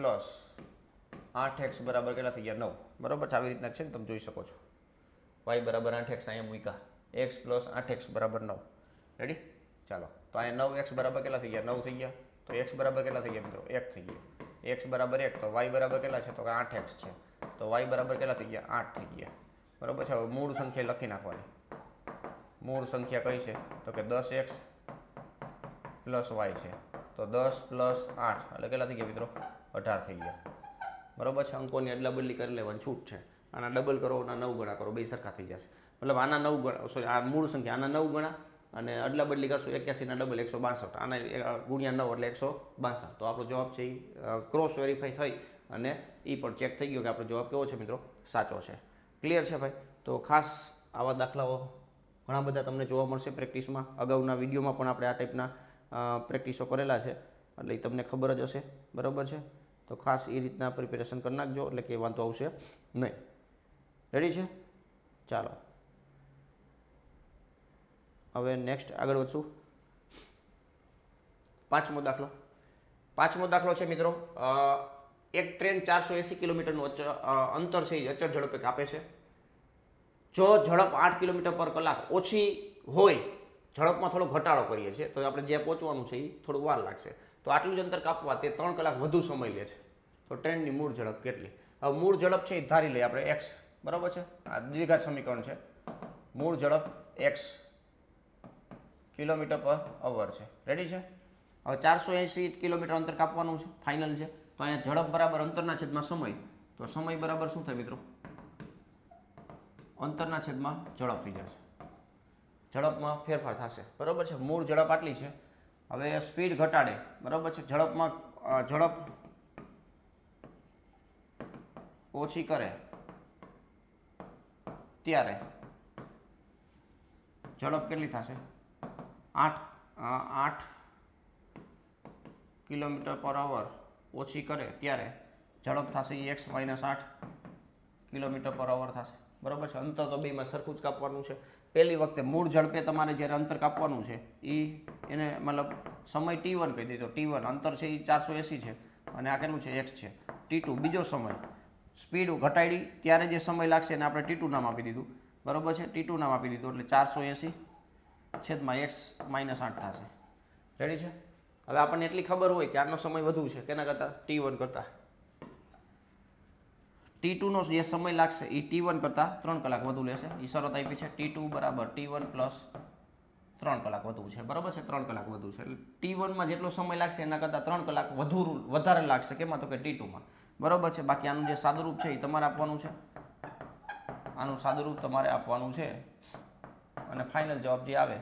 8x બરાબર કેટલા થઈ ગયા? 9. બરાબર છે. આવી રીતના છે ને, તમે જોઈ શકો છો. y બરાબર 8x અહીંયા મૂક્યા, x + 8x બરાબર 9. રેડી? ચાલો. તો અહીંયા 9x બરાબર કેટલા થઈ ગયા? 9 થઈ ગયા. તો x બરાબર કેટલા થઈ ગયા મિત્રો? 1 થઈ ગયા. x બરાબર 1. તો y બરાબર કેટલા છે? તો કે 8x છે. તો y બરાબર કેટલા થઈ ગયા? 8 થઈ ગયા. બરાબર છે. હવે મૂળ સંખ્યા લખી નાખવાની. મૂળ સંખ્યા કઈ છે? તો કે 10x + y છે. તો 10 + 8 એટલે કેટલા થઈ ગયા મિત્રો? 18 થઈ ગયા. બરાબર છે. અંકોની અદલા બદલી કરી લેવાની છૂટ છે. આના ડબલ કરો, આના 9 ગણા કરો, બે સરખા થઈ જશે. મતલબ આના 9 ગણા, સોરી આ મૂળ સંખ્યા આના 9 ગણા અને અદલા બદલી કરશો 81 ના ડબલ 162. આના ગુણ્યા 9 એટલે 162. તો આપણો જવાબ છે એ ક્રોસ વેરીફાઈ થઈ અને એ પણ ચેક થઈ ગયો કે આપણો જવાબ કેવો છે મિત્રો? સાચો છે. ક્લિયર છે ભાઈ? તો ખાસ આવા દાખલાઓ ઘણા બધા તમને જોવા મળશે પ્રેક્ટિસમાં. અગાઉના વિડીયોમાં પણ આપણે આ ટાઈપના પ્રેક્ટિસો કરેલા છે એટલે એ તમને ખબર જ હશે. બરાબર છે. તો ખાસ એ રીતના પ્રિપેરેશન કરી નાખજો એટલે કે વાંધો આવશે નહીં. રેડી છે? ચાલો હવે નેક્સ્ટ આગળ વધશું. પાંચમો દાખલો છે મિત્રો. એક ટ્રેન 480 કિલોમીટરનું અંતર છે એ અચળ ઝડપે કાપે છે. જો ઝડપ 8 કિલોમીટર પર કલાક ઓછી હોય, ઝડપમાં થોડો ઘટાડો કરીએ છીએ તો આપણે જ્યાં પહોંચવાનું છે એ થોડું વાર લાગશે, તો આટલું જ અંતર કાપવા તે 3 કલાક વધુ સમય લે છે. તો ટ્રેનની મૂળ ઝડપ કેટલી? હવે મૂળ ઝડપ છે એ ધારી લઈએ આપણે x, બરાબર છે. આ દ્વિઘાત સમીકરણ છે. મૂળ ઝડપ x કિલોમીટર પર અવર છે. રેડી છે? હવે 480 કિલોમીટર અંતર કાપવાનું છે, ફાઇનલ છે. તો અહીંયા ઝડપ બરાબર અંતરના છેદમાં સમય, તો સમય બરાબર શું થાય મિત્રો? અંતરના છેદમાં ઝડપ થઈ જશે. ઝડપમાં ફેરફાર થશે, બરાબર છે. મૂળ ઝડપ આટલી છે. હવે સ્પીડ ઘટાડે, બરાબર છે. ઝડપ ઓછી કરે ત્યારે ઝડપ કેટલી થશે? 8 કિલોમીટર પર અવર ઓછી કરે ત્યારે ઝડપ થશે એ x - 8 કિલોમીટર પર અવર થશે, બરાબર છે. અંતર તો બેમાં સરખું જ કાપવાનું છે. પહેલી વખતે મૂળ ઝડપે તમારે જ્યારે અંતર કાપવાનું છે એને મતલબ સમય t1 કહી દીધો. t1 અંતર છે એ 480 છે અને આ કેટલું છે? x છે. t2 બીજો સમય, સ્પીડ ઘટાડી ત્યારે જે સમય લાગશે એને આપણે t2 નામ આપી દીધું, બરાબર છે. t2 નામ આપી દીધું એટલે 480 છેદમાં x - 8 થશે. રેડી છે? હવે આપણને એટલી ખબર હોય કે આનો સમય વધુ છે કેના કરતાં? t1 કરતાં. t2 નો જે સમય લાગશે એ t1 કરતાં 3 કલાક વધુ લેશે. એ શરત આપી છે t2 બરાબર t1 પ્લસ 3 કલાક વધુ છે, બરાબર છે. 3 કલાક વધુ છે એટલે t1 માં જેટલો સમય લાગશે એના કરતાં 3 કલાક વધારે લાગશે. કેમાં? તો કે t2 માં, બરાબર છે. બાકી આનું જે સાદુરૂપ છે એ તમારે આપવાનું છે. આનું સાદુરૂપ તમારે આપવાનું છે અને ફાઇનલ જવાબ જે આવે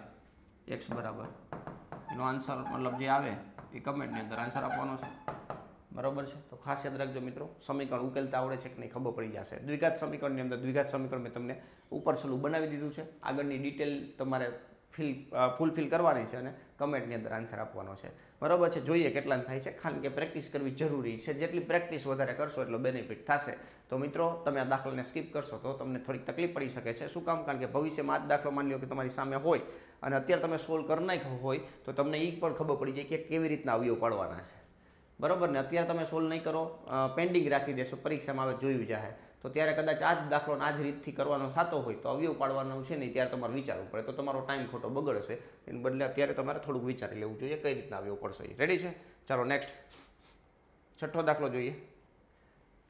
x બરાબર એનો આન્સર મતલબ જે આવે એ કમેન્ટની અંદર આન્સર આપવાનો છે, બરાબર છે. તો ખાસ યાદ રાખજો મિત્રો, સમીકરણ ઉકેલતા આવડે છે કે નહીં ખબર પડી જશે. દ્વિઘાત સમીકરણની અંદર દ્વિઘાત સમીકરણ મેં તમને ઉપર છેલ્લું બનાવી દીધું છે. આગળની ડિટેલ તમારે ફૂલફિલ કરવાની છે અને કમેન્ટની અંદર આન્સર આપવાનો છે, બરાબર છે. જોઈએ કેટલાને થાય છે, કારણ કે પ્રેક્ટિસ કરવી જરૂરી છે. જેટલી પ્રેક્ટિસ વધારે કરશો એટલો બેનિફિટ થશે. તો મિત્રો તમે આ દાખલાને સ્કીપ કરશો તો તમને થોડીક તકલીફ પડી શકે છે. શું કામ? કારણ કે ભવિષ્યમાં આ દાખલો માની લો કે તમારી સામે હોય અને અત્યારે તમે સોલ્વ કરી નાખ્યો હોય તો તમને એ પણ ખબર પડી જાય કે કેવી રીતના અવયવ પાડવાના છે, બરાબર ને. અત્યારે તમે સોલ્વ નહીં કરો, પેન્ડિંગ રાખી દેશો, પરીક્ષામાં આવે જોયું જાય તો ત્યારે કદાચ આ જ દાખલો આ જ રીતથી કરવાનો થતો હોય તો અવયવ પાડવાનું છે નહીં ત્યારે તમારે વિચારવું પડે, તો તમારો ટાઈમ ખોટો બગડશે. એને બદલે અત્યારે તમારે થોડુંક વિચારી લેવું જોઈએ કઈ રીતના અવયવ પડશે. રેડી છે? ચાલો નેક્સ્ટ છઠ્ઠો દાખલો જોઈએ.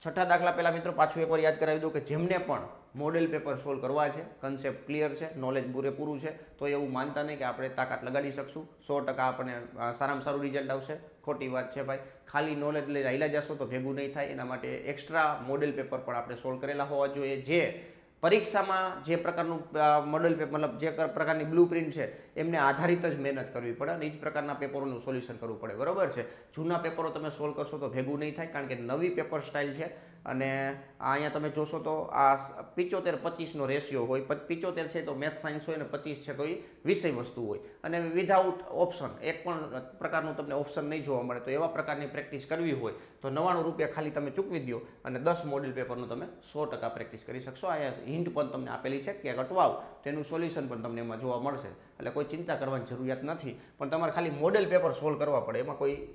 છઠ્ઠા દાખલા પહેલાં મિત્રો પાછું એકવાર યાદ કરાવી દઉં કે જેમને પણ મોડેલ પેપર સોલ્વ કરવા છે, કન્સેપ્ટ ક્લિયર છે, નોલેજ પૂરેપૂરું છે, તો એવું માનતા નહીં કે આપણે તાકાત લગાડી શકશું. 100% આપણને સારામાં સારું રિઝલ્ટ આવશે. ખોટી વાત છે ભાઈ. ખાલી નોલેજ લઈને હાલ્યા જશો તો ભેગું નહીં થાય. એના માટે એક્સ્ટ્રા મોડેલ પેપર પણ આપણે સોલ્વ કરેલા હોવા જોઈએ. જે પરીક્ષામાં જે પ્રકારનું મોડેલ પેપર મતલબ જે પ્રકારની બ્લુ પ્રિન્ટ છે એમને આધારિત જ મહેનત કરવી પડે અને એ જ પ્રકારના પેપરોનું સોલ્યુશન કરવું પડે, બરાબર છે. જૂના પેપરો તમે સોલ્વ કરશો તો ભેગું નહીં થાય, કારણ કે નવી પેપર સ્ટાઇલ છે. અને અહીંયા તમે જોશો તો આ 75-25નો રેશિયો હોય. 75 છે તો મેથ્સ સાયન્સ હોય અને 25 છે તો એ વિષય વસ્તુ હોય. અને વિધાઉટ ઓપ્શન, એક પણ પ્રકારનું તમને ઓપ્શન નહીં જોવા મળે. તો એવા પ્રકારની પ્રેક્ટિસ કરવી હોય તો 99 રૂપિયા ખાલી તમે ચૂકવી દો અને 10 મોડેલ પેપરનું તમે 100% પ્રેક્ટિસ કરી શકશો. અહીંયા હિન્ટ પણ તમને આપેલી છે કે અટવાવ તેનું સોલ્યુશન પણ તમને એમાં જોવા મળશે. એટલે કોઈ ચિંતા કરવાની જરૂરિયાત નથી. પણ તમારે ખાલી મોડેલ પેપર સોલ્વ કરવા પડે.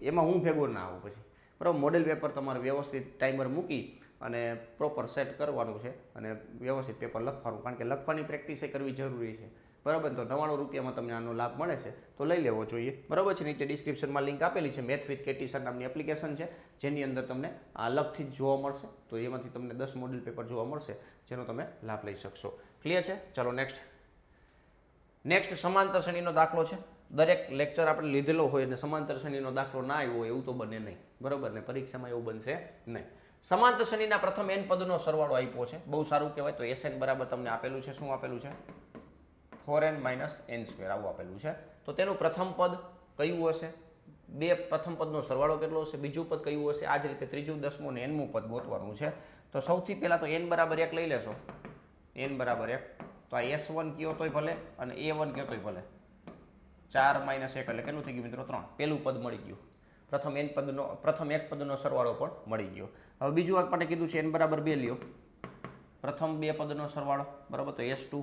એમાં હું ભેગો ના આવું પછી, બરાબર. મોડેલ પેપર તમારે વ્યવસ્થિત ટાઈમર મૂકી અને પ્રોપર સેટ કરવાનું છે અને વ્યવસ્થિત પેપર લખવાનું, કારણ કે લખવાની પ્રેક્ટિસ એ કરવી જરૂરી છે, બરાબર. તો 99 રૂપિયામાં તમને આનો લાભ મળે છે તો લઈ લેવો જોઈએ, બરાબર છે. નીચે ડિસ્ક્રિપ્શનમાં લિંક આપેલી છે. મેથ વિથ કેટી સર નામની એપ્લિકેશન છે જેની અંદર તમને આ અલગથી જ જોવા મળશે. તો એમાંથી તમને 10 મોડેલ પેપર જોવા મળશે જેનો તમે લાભ લઈ શકશો. ક્લિયર છે? ચાલો નેક્સ્ટ સમાંતર શ્રેણીનો દાખલો છે. દરેક લેક્ચર આપણે લીધેલો હોય અને સમાંતર શ્રેણીનો દાખલો ના આવ્યો હોય એવું તો બને નહીં, બરાબર ને. પરીક્ષામાં એવું બનશે નહીં. સમાંતર શ્રેણીના પ્રથમ n પદનો સરવાળો આપ્યો છે, બહુ સારું કહેવાય. તો Sn બરાબર તમને આપેલું છે. શું આપેલું છે? 4n - n² આવું આપેલું છે. તો તેનું પ્રથમ પદ કયું હશે? પ્રથમ પદનો સરવાળો કેટલો હશે? બીજું પદ કયું હશે? આ જ રીતે ત્રીજું, 10મું અને nમું પદ ગોતવાનું છે. તો સૌથી પહેલાં તો n બરાબર 1 લઈ લેશો. n બરાબર 1 તો આ S1 કયો તોય ભલે અને A1 કયો તોય ભલે. 4 - 1 એટલે કેટલું થઈ ગયું મિત્રો? 3. પહેલું પદ મળી ગયું. પ્રથમ એક પદનો સરવાળો પણ મળી ગયો. હવે બીજું આપણે કીધું છે n બરાબર 2 લ્યો. પ્રથમ બે પદનો સરવાળો, બરાબર. તો S2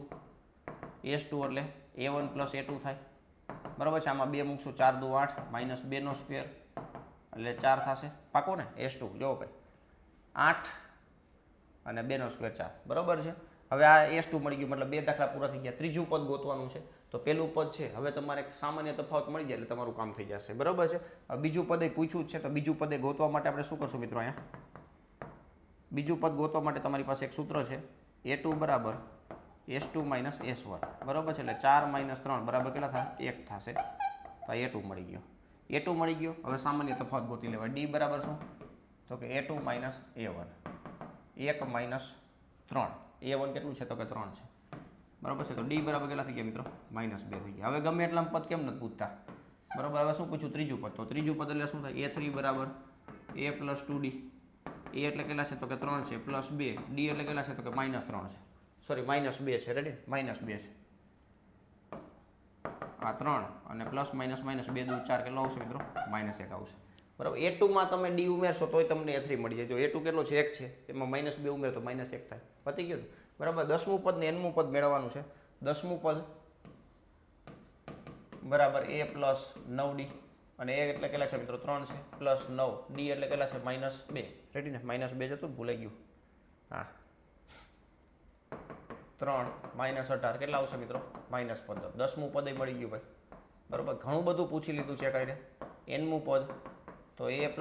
એટલે A1 + A2 થાય, બરાબર છે. આમાં 2 મૂકશું, 4 × 2 = 8 -2² એટલે 4 થશે. પાકો ને? S2 જો ભાઈ 8 અને 2² 4, બરાબર છે. હવે આ S2 મળી ગયું, મતલબ 2 દાખલા પૂરા થઈ ગયા. ત્રીજું પદ ગોતવાનું છે. તો પેલું પદ છે, હવે તમારે સામાન્ય તફાવત મળી જાય એટલે તમારું કામ થઈ જશે. બરાબર છે. હવે બીજું પદ પૂછ્યું જ છે, તો બીજું પદ ગોતવા માટે આપણે શું કરશું મિત્રો? અહીંયા બીજું પદ ગોતવા માટે તમારી પાસે એક સૂત્ર છે, A2 બરાબર S2 માઇનસ S1. બરાબર છે. એટલે 4 - 3 બરાબર કેટલા થાય? 1 થશે. તો A2 મળી ગયો. A2 મળી ગયો. હવે સામાન્ય તફાવત ગોતી લેવાય. D બરાબર શું? તો કે A2 માઇનસ A1. 1 - 3. A1 કેટલું છે? તો કે 3 છે. બરાબર છે. તો D બરાબર કેટલા થઈ ગયા મિત્રો? -2 થઈ ગયા. હવે ગમે એટલા પદ કેમ નથી પૂછતા? બરાબર. હવે શું પૂછ્યું? ત્રીજું પદ. તો ત્રીજું પદ એટલે શું થાય? A3 બરાબર A + 2D. A એટલે કેટલા છે? તો કે 3 છે, પ્લસ 2. D એટલે કેટલા છે? તો કે -3 છે. સોરી, -2 છે. રેડી? -2 છે. આ 3 અને પ્લસ માઇનસ 2 દુ 4 કેટલો આવશે મિત્રો? -1 આવશે. બરાબર. A2 માં તમે D ઉમેરશો તોય તમને A3 મળી જાય. જો A2 કેટલો છે? 1 છે, એમાં -2 ઉમેરો તો -1 થાય. પતી ગયું ને? બરાબર. 10મું પદ ને nમું પદ મેળવવાનું છે. 10મું પદ બરાબર A + 9D, અને A એટલે કેટલા છે મિત્રો? 3 છે, પ્લસ 9. D એટલે કેટલા છે? -2. રેડી ને? -2 જતું ને, ભૂલાઈ ગયું. હા, 3 -18 કેટલા આવશે મિત્રો? -15. 10મું પદ મળી ગયું ભાઈ. બરાબર. ઘણું બધું પૂછી લીધું છે કાંઈ. nમું પદ તો A +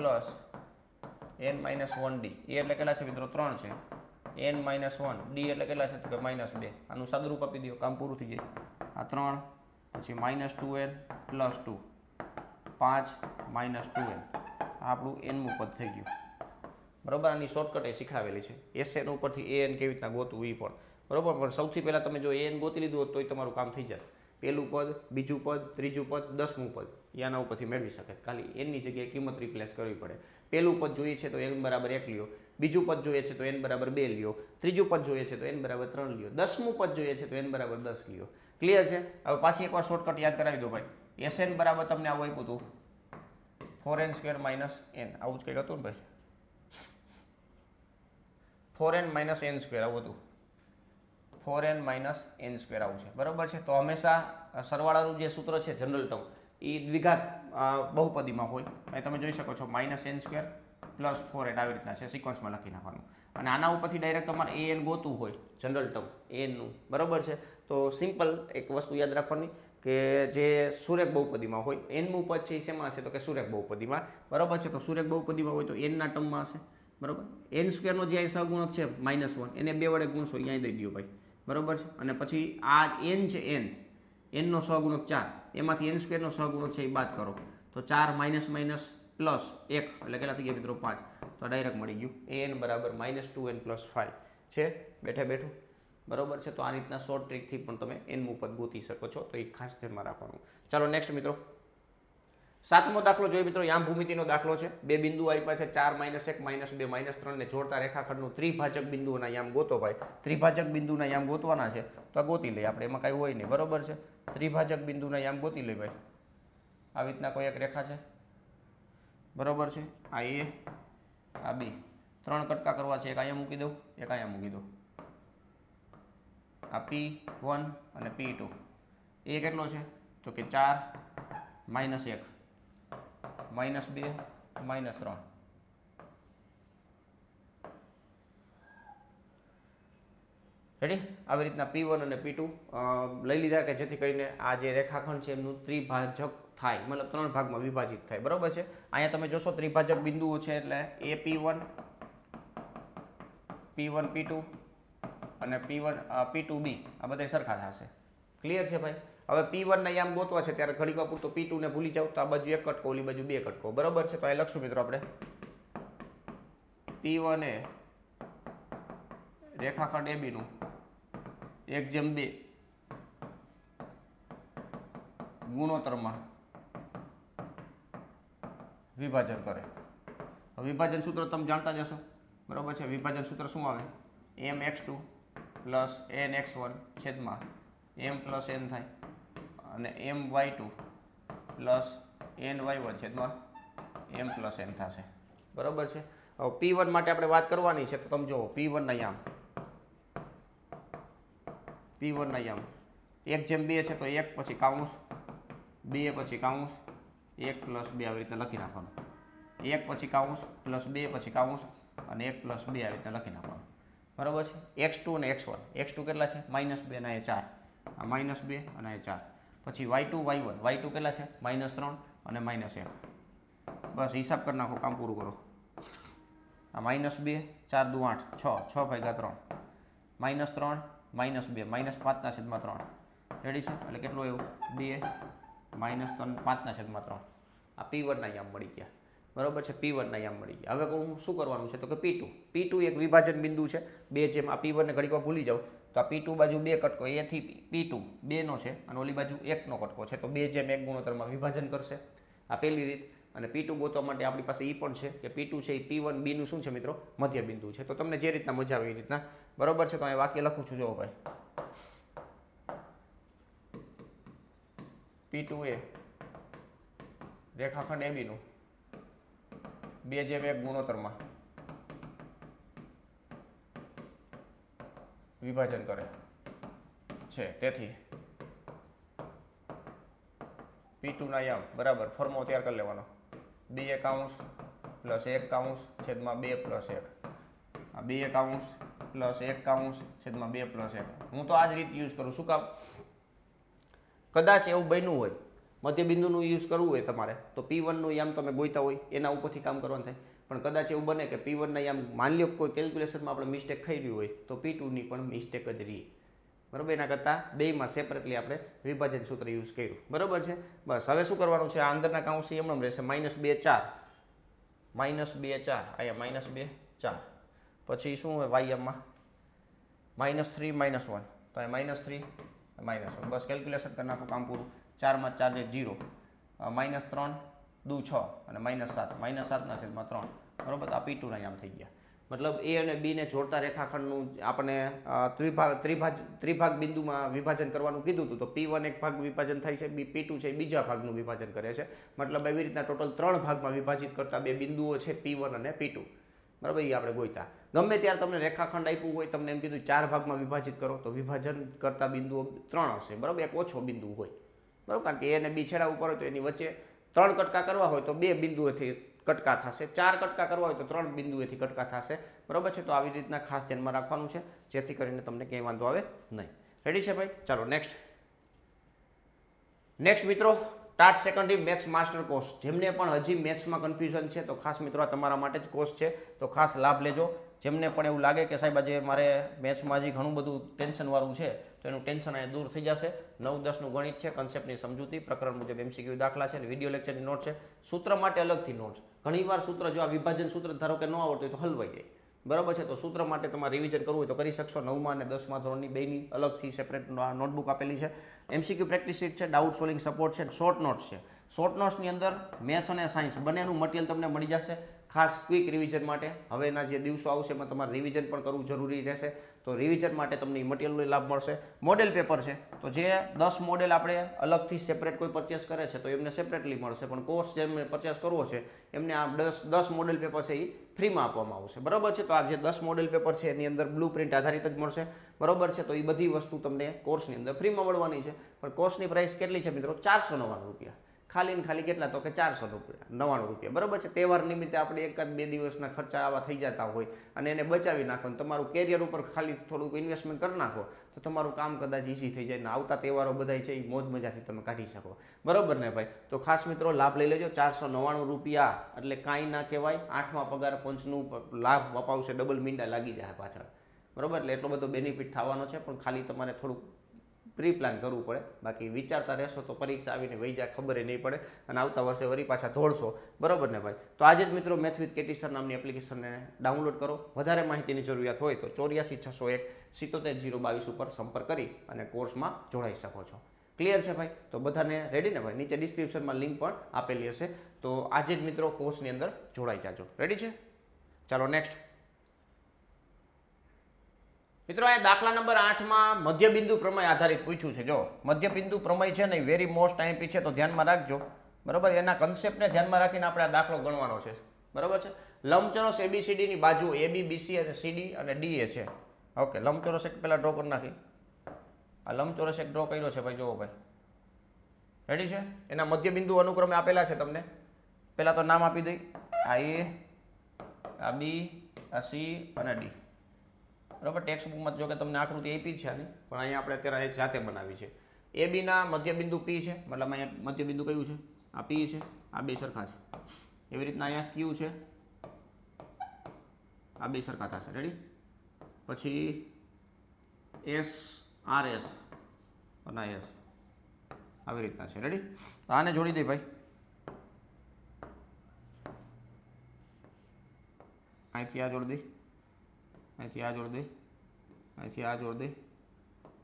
n-1D. A એટલે કેટલા છે મિત્રો? 3 છે, n-1. D એટલે કેટલા છે? તો કે -2. આનું સાદુરૂપ આપી દો, કામ પૂરું થઈ જાય. આ 3 પછી -2n + 2, 5 - 2n. આ આપણું nમું પદ થઈ ગયું. બરાબર. આની શોર્ટકટ એ શીખવાડેલી છે. Sn ઉપરથી an કેવી રીતના ગોતવું એ પણ. બરાબર. પણ સૌથી પહેલાં તમે જો an ગોતી લીધું હોત તોય તમારું કામ થઈ જાય. પહેલું પદ, બીજું પદ, ત્રીજું પદ, 10મું પદ આના ઉપરથી મેળવી શકે. ખાલી nની જગ્યાએ કિંમત રિપ્લેસ કરવી પડે. પહેલું પદ જોઈએ છે તો n બરાબર 1 લ્યો, બીજું પદ જોઈએ છે તો n બરાબર 2 લ્યો, ત્રીજું પદ જોઈએ છે તો n બરાબર 3 લ્યો, 10મું પદ જોઈએ છે તો n બરાબર 10 લ્યો. ક્લિયર છે? હવે પાછી એકવાર શોર્ટકટ યાદ કરાવી દો ભાઈ. Sn બરાબર તમને આવું આપ્યું હતું, 4n² - n. આવું જ કંઈક હતું ને ભાઈ? 4n - n² આવું હતું. 4n - n² આવું છે. બરાબર છે. તો હંમેશા સરવાળાનું જે સૂત્ર છે, જનરલ ટર્મ, એ દ્વિઘાત બહુપદીમાં હોય. અહીં તમે જોઈ શકો છો -n² + 4n આવી રીતના છે. સિક્વન્સમાં લખી નાખવાનું. અને આના ઉપરથી ડાયરેક્ટ તમારે an ગોતવું હોય, જનરલ ટર્મ anનું. બરાબર છે. તો સિમ્પલ એક વસ્તુ યાદ રાખવાની કે જે સુરેખ બહુપદીમાં હોય, nમું પદ છે એ શેમાં હશે? તો કે સુરેખ બહુપદીમાં. બરાબર છે. તો સુરેખ બહુપદીમાં હોય તો nના ટર્મમાં હશે. બરાબર. n² જે અહીં સહગુણક છે -1, એને 2 વડે ગુણશો, અહીંયા દઈ દો ભાઈ. બરાબર છે. અને પછી આ n છે, n નો સહગુણક 4, એમાંથી n² નો સહગુણક છે એ બાદ કરો તો 4 - -1 એટલે કેટલા થઈ ગયા મિત્રો? 5. તો ડાયરેક્ટ મળી ગયું an બરાબર -2n + 5 છે. બેઠે બેઠું. બરાબર છે. તો આ રીતના શોર્ટ ટ્રીકથી પણ તમે nમું પદ ગોતી શકો છો. તો એ ખાસ ધ્યાનમાં રાખવાનું. ચાલો નેક્સ્ટ મિત્રો, 7મો દાખલો જોઈએ મિત્રો. યામ ભૂમિતિનો દાખલો છે. બે બિંદુ આપ્યા છે, 4 - 1 -2 -3 ને જોડતા રેખાખંડનું ત્રિભાજક બિંદુઓના યામ ગોતો ભાઈ. ત્રિભાજક બિંદુના યામ ગોતવાના છે. તો આ ગોતી લઈએ આપણે, એમાં કાંઈ હોય નહીં. બરાબર છે. ત્રિભાજક બિંદુના યામ ગોતી લઈએ ભાઈ. આવી રીતના કોઈ એક રેખા છે. બરાબર છે. આ A, આ B. 3 કટકા કરવા છે. એક અહીંયા મૂકી દઉં, એક અહીંયા મૂકી દઉં. આ P1 અને P2. એ કેટલો છે? તો કે 4 - 1 -2 -3. રેડી? આવી રીતના P1 અને P2 લઈ લીધા કે જેથી કરીને આ જે રેખાખંડ છે એમનું ત્રિભાજક થાય, મતલબ 3 ભાગમાં વિભાજિત થાય. બરાબર છે. અહીંયા તમે જોશો ત્રિભાજક બિંદુઓ છે એટલે AP1, P1 P2 અને P2B આ બધા સરખા થશે. ક્લિયર છે ભાઈ? હવે P1 ના યામ ગોતવા છે ત્યારે ઘડીક પૂરતો P2 ને ભૂલી જાવ તો આ બાજુ 1 કટકો, ઓલી બાજુ 2 કટકો. બરાબર છે. તો અહીં લખશું મિત્રો આપણે P1 એ રેખાખંડ AB નું 1/2 ગુણોત્તરમાં વિભાજન કરે. વિભાજન સૂત્ર તમે જાણતા જશો. બરાબર છે. વિભાજન સૂત્ર શું આવે? mx2 + nx1 છેદમાં m + n થાય, અને my2 + ny1 છેદમાં m + n થશે. બરાબર છે. હવે P1 માટે આપણે વાત કરવાની છે. તો તમે જુઓ P1 ના યામ, P1 ના યામ 1/2 છે તો 1 પછી કાઉન્સ, 2 પછી કાઉન્સ, 1 + 2 આવી રીતે લખી નાખવાનું. 1 પછી કાઉન્સ, +2 પછી કાઉન્સ, અને 1 + 2 આવી રીતે લખી નાખવાનું. બરાબર છે. x2 અને x1, x2 કેટલા છે -2 અને એ 4, આ -2 અને એ 4. પછી y2 y1, y2 કેટલા છે -3 અને -1. બસ હિસાબ કરી નાખો, કામ પૂરું કરો. આ -2 4 દુ 8, 6 6 ભાગ્યા 3, -3 -2 -5/3. રેડી છે, એટલે કેટલું આવ્યું 2 -3 5/3. આ P1 ના યામ મળી ગયા. બરોબર છે, P1 ના યામ મળી ગયા. હવે હું શું કરવાનું છે તો કે P2 એક વિભાજન બિંદુ છે. બે જેમ આ P1 ને ઘડીકમાં ભૂલી જાવ તો આ P2 બાજુ બે કટકો A થી P2 2 નો છે અને ઓલી બાજુ 1 નો કટકો છે, તો 2:1 ગુણોત્તરમાં વિભાજન કરશે. આ પહેલી રીત. અને P2 ગોતવા માટે આપણી પાસે એ પણ છે કે P2 છે એ P1 B નું શું છે મિત્રો મધ્ય બિંદુ છે. તો તમને જે રીતના મજા આવે એ રીતના. બરોબર છે, તો અહીં વાક્ય લખું છું, જો ભાઈ P2 એ રેખાખંડ AB નું 2:1 ગુણોત્તરમાં વિભાજન કરે છે. તેથી P2 ના યામ બરાબર ફોર્મો તૈયાર કરી લેવાનો, 2 કૌંસ પ્લસ 1 કૌંસ છેદમાં 2 પ્લસ 1. આ 2 કૌંસ પ્લસ 1 કૌંસ છેદમાં 2 પ્લસ 1. હું તો આ જ રીત યુઝ કરું. શું કામ? કદાચ એવું બન્યું હોય મધ્ય બિંદુનું યુઝ કરવું હોય તમારે તો P1 નું યામ તમે ગોઈતા હોય એના ઉપરથી કામ કરવાનું થાય. પણ કદાચ એવું બને કે P1 ના યામ માની લો કોઈ કેલ્ક્યુલેશનમાં આપણે મિસ્ટેક થઈ રહ્યું હોય તો P2 ની પણ મિસ્ટેક જ રહી. બરાબર, એના કરતાં બેમાં સેપરેટલી આપણે વિભાજન સૂત્ર યુઝ કર્યું. બરાબર છે. બસ હવે શું કરવાનું છે, આ અંદરના કાઉન્સ એમ રહેશે -2 4 -2 4, અહીંયા -2 4. પછી શું હોય વાયમાં -3 -1, તો અહીંયા -3 -1. બસ કેલ્ક્યુલેશન કરી નાખો, કામ પૂરું. 4 માં 4 0, -3 દુ 6 અને -7, -7/3. બરાબર, તો આ P2 ના યામ થઈ ગયા. મતલબ A અને B ને જોડતા રેખાખંડનું આપણે ત્રિભાગ બિંદુમાં વિભાજન કરવાનું કીધું હતું. તો P1 એક ભાગ વિભાજન થાય છે, P2 છે બીજા ભાગનું વિભાજન કરે છે. મતલબ એવી રીતના ટોટલ 3 ભાગમાં વિભાજિત કરતા બે બિંદુઓ છે P1 અને P2. બરાબર, એ આપણે ગોઈતા. ગમે ત્યારે તમને રેખાખંડ આપ્યું હોય, તમને એમ કીધું 4 ભાગમાં વિભાજિત કરો, તો વિભાજન કરતા બિંદુઓ 3 હશે. બરાબર, એક ઓછો બિંદુ હોય. બરાબર, કારણ કે A અને B છેડા ઉપર હોય તો એની વચ્ચે 3 કટકા કરવા હોય તો 2 બિંદુઓથી કટકા થશે, 4 કટકા કરવા હોય તો 3 બિંદુએથી કટકા થશે. બરાબર છે, તો આવી રીતના ખાસ ધ્યાનમાં રાખવાનું છે જેથી કરીને તમને ક્યાંય વાંધો આવે નહીં. રેડી છે ભાઈ? ચાલો નેક્સ્ટ મિત્રો, TAT secondary maths master course. જેમને પણ હજી મેથ્સમાં કન્ફ્યુઝન છે તો ખાસ મિત્રો આ તમારા માટે જ કોર્સ છે, તો ખાસ લાભ લેજો. જેમને પણ એવું લાગે કે સાહેબ આજે મારે મેથ્સમાં હજી ઘણું બધું ટેન્શનવાળું છે તો એનું ટેન્શન અહીંયા દૂર થઈ જશે. 9-10નું ગણિત છે, કન્સેપ્ટની સમજૂતી, પ્રકરણ મુજબ MCQ દાખલા છે, વિડીયો લેક્ચરની નોટ છે, સૂત્ર માટે અલગથી નોટ્સ. ઘણીવાર સૂત્ર જો આ વિભાજન સૂત્ર ધારો કે ન આવડતું હોય તો હલવાઈ જાય. બરાબર છે, તો સૂત્ર માટે તમારે રિવિઝન કરવું હોય તો કરી શકશો. 9મા અને 10મા ધોરણની બેની અલગથી સેપરેટ નોટબુક આપેલી છે. MCQ પ્રેક્ટિસ શીટ છે, ડાઉટ સોલ્વિંગ સપોર્ટ છે, શોર્ટ નોટ્સ છે. શોર્ટ નોટ્સની અંદર મેથ્સ અને સાયન્સ બંનેનું મટીરિયલ તમને મળી જશે ખાસ ક્વિક રિવિઝન માટે. હવેના જે દિવસો આવશે એમાં તમારે રિવિઝન પણ કરવું જરૂરી રહેશે, તો રિવિઝન માટે તમને મટીરિયલનો લાભ મળશે. મોડેલ પેપર છે, તો જે 10 મોડેલ આપણે અલગથી સેપરેટ કોઈ પરચેસ કરે છે તો એમને સેપરેટલી મળશે, પણ કોર્સ જેમને પરચેસ કરવો છે એમને આ 10 મોડેલ પેપર છે એ ફ્રીમાં આપવામાં આવશે. બરાબર છે, તો આ જે 10 મોડેલ પેપર છે એની અંદર બ્લુ પ્રિન્ટ આધારિત જ મળશે. બરાબર છે, તો એ બધી વસ્તુ તમને કોર્સની અંદર ફ્રીમાં મળવાની છે. પણ કોર્સની પ્રાઇસ કેટલી છે મિત્રો? 499 રૂપિયા. ખાલી ને ખાલી કેટલા? તો કે 499 રૂપિયા. બરાબર છે, તહેવાર નિમિત્તે આપણે 1-2 દિવસના ખર્ચા આવા થઈ જતા હોય અને એને બચાવી નાખો, તમારું કેરિયર ઉપર ખાલી થોડુંક ઇન્વેસ્ટમેન્ટ કરી નાખો તો તમારું કામ કદાચ ઈઝી થઈ જાય ને આવતા તહેવારો બધા છે એ મોજ મજાથી તમે કાઢી શકો. બરાબર ને ભાઈ? તો ખાસ મિત્રો લાભ લઈ લેજો. 499 રૂપિયા એટલે કાંઈ ના કહેવાય. 8મા પગાર પંચનું લાભ અપાવશે, ડબલ મીંડા લાગી જાય પાછળ. બરાબર, એટલે એટલો બધો બેનિફિટ થવાનો છે, પણ ખાલી તમારે થોડુંક પ્રી પ્લાન કરવું પડે. બાકી વિચારતા રહેશો તો પરીક્ષા આવીને વહી જાય ખબર નહીં પડે અને આવતા વર્ષે વળી પાછા દોડશો. બરાબર ને ભાઈ? તો આજે જ મિત્રો મેથ્સ વિથ કેટી સર નામની એપ્લિકેશનને ડાઉનલોડ કરો. વધારે માહિતીની જરૂરિયાત હોય તો 84 601 77 022 ઉપર સંપર્ક કરી અને કોર્સમાં જોડાઈ શકો છો. ક્લિયર છે ભાઈ? તો બધાને રેડી ને ભાઈ? નીચે ડિસ્ક્રિપ્શનમાં લિંક પણ આપેલી હશે, તો આજે જ મિત્રો કોર્સની અંદર જોડાઈ જાજો. રેડી છે? ચાલો નેક્સ્ટ મિત્રો, અહીંયા દાખલા નંબર 8માં મધ્યબિંદુ પ્રમેય આધારિત પૂછ્યું છે. જો મધ્યબિંદુ પ્રમેય છે ને વેરી મોસ્ટ આઈએમપી છે, તો ધ્યાનમાં રાખજો. બરાબર, એના કન્સેપ્ટને ધ્યાનમાં રાખીને આપણે આ દાખલો ગણવાનો છે. બરાબર છે, લંબચોરસ ABCD ની બાજુ AB BC અને CD અને DA છે. ઓકે, લંબચોરસ એક પહેલા ડ્રો કરી નાખી. આ લંબચોરસ એક ડ્રો કર્યો છે ભાઈ, જોવો ભાઈ. રેડી છે? એના મધ્યબિંદુ અનુક્રમે આપેલા છે તમને. પહેલા તો નામ આપી દઈ, આ A, આ B, આ C અને D. બરાબર. ટેક્સ્ટ બુકમાં જો કે તમને આકૃતિ આપી જ છે આની, પણ અહીંયા આપણે અત્યારે જાતે બનાવી છે. એ બીના મધ્યબિંદુ પી છે, મતલબ અહીંયા મધ્યબિંદુ કયું છે? આ પી છે, આ બે સરખા છે. એવી રીતના અહીંયા ક્યુ છે, આ બે સરખા થશે. રેડી? પછી એસ આર એસ અને એસ આવી રીતના છે. રેડી? તો આને જોડી દે ભાઈ. અહીંથી આ જોડી દે, અહીંથી આ જોડી દે, અહીંથી આ જોડી દે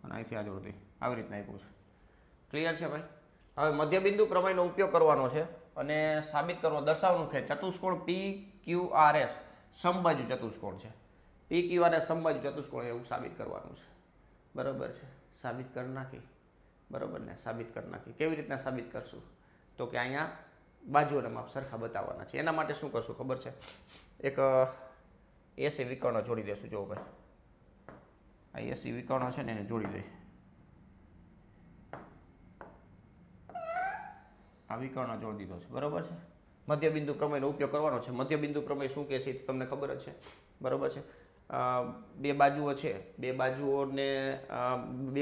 અને અહીંથી આ જોડી દે. આવી રીતના આપ્યું છે. ક્લિયર છે ભાઈ? હવે મધ્યબિંદુ પ્રમેયનો ઉપયોગ કરવાનો છે અને સાબિત કરવો, દર્શાવવાનું છે ચતુષ્કોણ પી ક્યુ આર એસ સમબાજુ ચતુષ્કોણ છે. પી ક્યુ આર એસ સમબાજુ ચતુષ્કોણ એવું સાબિત કરવાનું છે. બરાબર છે? સાબિત કરી નાખી. બરાબર ને? સાબિત કરી નાખી. કેવી રીતના સાબિત કરશું? તો કે અહીંયા બાજુઓના માપ સરખા બતાવવાના છે. એના માટે શું કરશું ખબર છે? એક એસી વિકર્ણ જોડી દેશું. જો ભાઈ, આ એસી વિકર્ણ છે ને એને જોડી દે. આ વિકર્ણ જોડી દીધો છે. બરાબર છે? મધ્યબિંદુ પ્રમેયનો ઉપયોગ કરવાનો છે. મધ્યબિંદુ પ્રમેય શું કહે છે તમને ખબર જ છે. બરાબર છે? બે બાજુઓ છે, બે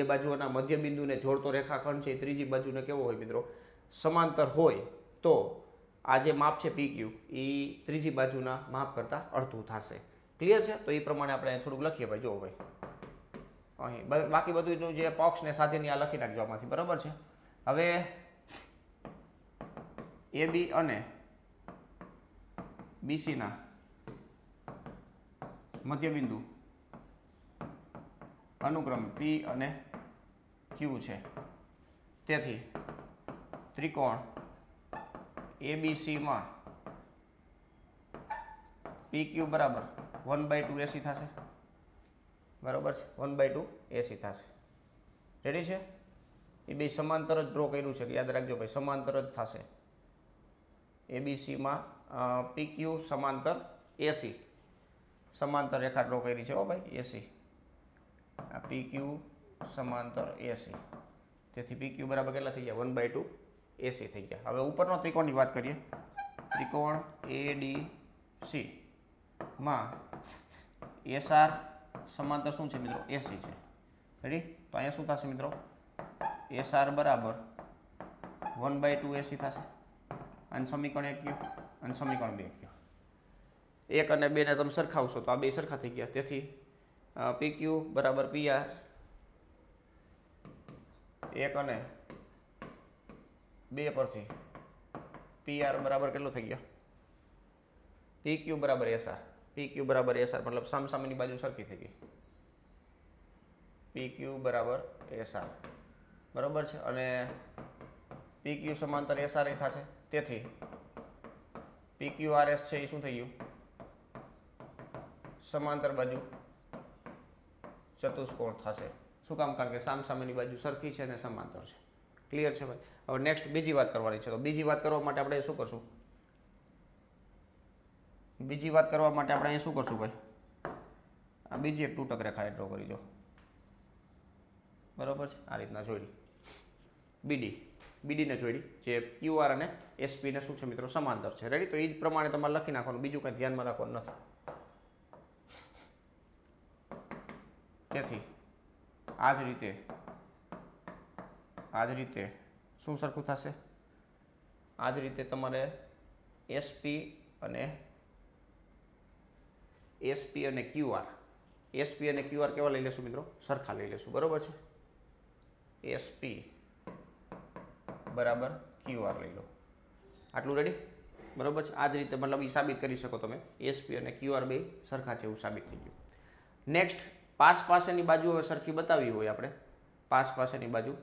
બાજુઓના મધ્યબિંદુને જોડતો રેખાખંડ છે, ત્રીજી બાજુને કેવો હોય મિત્રો? સમાંતર હોય તો આ જે માપ છે પી ક્યુ એ ત્રીજી બાજુના માપ કરતાં અડધું થશે. ક્લિયર છે? તો એ પ્રમાણે આપણે થોડુંક લખીએ ભાઈ. જો ભાઈ અહીં બાકી બધું જે પક્ષ ને સાધ્યની આ લખી નાખજો આમાંથી. બરાબર છે? હવે એ બી અને બીસીના મધ્યબિંદુ અનુક્રમે પી અને ક્યુ છે. તેથી ત્રિકોણ એબીસીમાં પી ક્યુ બરાબર 1/2 એસી થશે. બરાબર છે? 1/2 એસી થશે. રેડી છે? એ બે સમાંતર જ ડ્રો કર્યું છે, યાદ રાખજો ભાઈ, સમાંતર જ થશે. એબીસીમાં પી ક્યુ સમાંતર એસી, સમાંતર રેખા ડ્રો કરી છે હો ભાઈ, એસી. આ પી ક્યુ સમાંતર એસી. તેથી પી ક્યુ બરાબર કેટલા થઈ ગયા? 1/2 એસી થઈ ગયા. હવે ઉપરનો ત્રિકોણની વાત કરીએ. ત્રિકોણ એડીસી માં એસઆર સમાંતર શું છે મિત્રો? એસી છે. રેડી? તો અહીંયા શું થશે મિત્રો? એસઆર બરાબર 1/2 એસી થશે. અને સમીકરણ 1 કયો અને સમીકરણ 2 કયો? 1 અને 2 ને તમે સરખાવશો તો આ બે સરખા થઈ ગયા. તેથી પી ક્યુ બરાબર પીઆર 1 અને 2 પરથી પીઆર બરાબર કેટલો થઈ ગયો? પી ક્યુ બરાબર એસઆર. પી ક્યુ બરાબર એસઆર મતલબ સામસામેની બાજુ સરખી થઈ ગઈ. પી ક્યુ બરાબર એસઆર. બરાબર છે? અને પી ક્યુ સમાંતર એસઆર એ થશે. તેથી પી ક્યુ આર એસ છે એ શું થઈ ગયું? સમાંતર બાજુ ચતુષ્કોણ થશે. શું કામ? કારણ કે સામસામેની બાજુ સરખી છે અને સમાંતર છે. ક્લિયર છે ભાઈ? હવે નેક્સ્ટ બીજી વાત કરવાની છે. તો બીજી વાત કરવા માટે આપણે શું કરશું? બીજી વાત કરવા માટે આપણે અહીં શું કરશું ભાઈ? આ બીજી એક તૂટક રેખા ડ્રો કરી દો. બરાબર છે? આ રીતના જોડી બીડીને જોડી, જે ક્યુઆર અને એસપીને શું છે મિત્રો? સમાંતર છે. રેડી? તો એ જ પ્રમાણે તમારે લખી નાખવાનું, બીજું કંઈ ધ્યાનમાં રાખવાનું નથી. તેથી આ જ રીતે શું સરખું થશે? આ જ રીતે તમારે એસપી અને ક્યુઆર કેવા લઈ લેશું મિત્રો? સરખા લઈ લેશું. બરાબર છે? એસપી બરાબર ક્યુઆર લઈ લો. આટલું રેડી? બરાબર છે? આ જ રીતે મતલબ એ સાબિત કરી શકો તમે. એસપી અને ક્યુઆર બે સરખા છે એવું સાબિત થઈ ગયું. નેક્સ્ટ, પાસેની બાજુ હવે સરખી બતાવી હોય આપણે, પાસેની બાજુ,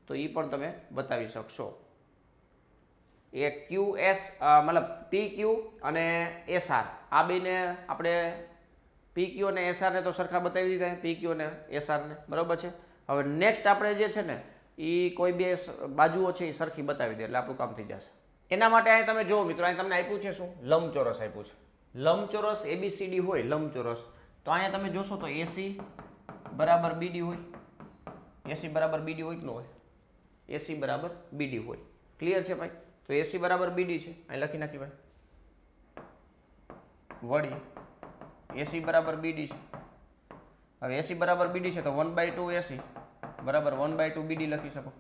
તો એ પણ તમે બતાવી શકશો. એ QS મતલબ PQ અને SR આ બેને આપણે PQ અને SR ને તો સરખા બતાવી દીધા, PQ અને SR ને. બરાબર છે? હવે નેક્સ્ટ આપણે જે છે ને એ કોઈ બે બાજુઓ છે એ સરખી બતાવી દે એટલે આપણું કામ થઈ જશે. એના માટે અહીં તમે જુઓ મિત્રો, અહીં તમને આપ્યું છે શું? લંબચોરસ આપ્યું છે. લંબચોરસ ABCD હોય, લંબચોરસ, તો અહીંયા તમે જોશો તો AC બરાબર BD હોય. AC બરાબર BD હોય કે ન હોય? AC બરાબર BD હોય. ક્લિયર છે ભાઈ? તો AC બરાબર BD છે, અહીં લખી નાખી ભાઈ. વળી AC બરાબર BD છે, હવે એસી બરાબર બીડી છે તો 1/2 એસી બરાબર 1/2 બીડી લખી શકો,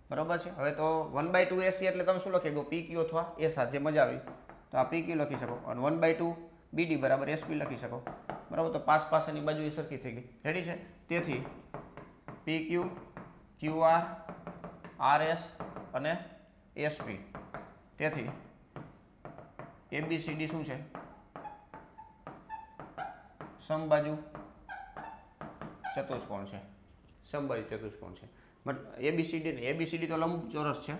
બરાબર છે. હવે તો 1/2 એસી એટલે તમે શું લખી શકો, પી ક્યુ અથવા એસઆર, જે મજા આવી તો આ પી ક્યુ લખી શકો, અને 1/2 બીડી બરાબર એસપી લખી શકો, બરાબર. તો પાસની બાજુ એ સરખી થઈ ગઈ. રેડી છે. તેથી પી ક્યુ, ક્યુઆર, આરએસ અને એસપી, તેથી એબીસીડી શું છે, સમબાજુ ચતુષ્કોણ છે, સમબાજુ ચતુષ્કોણ છે. મતલબ એબીસીડી ને, એબીસીડી તો લંબચોરસ છે,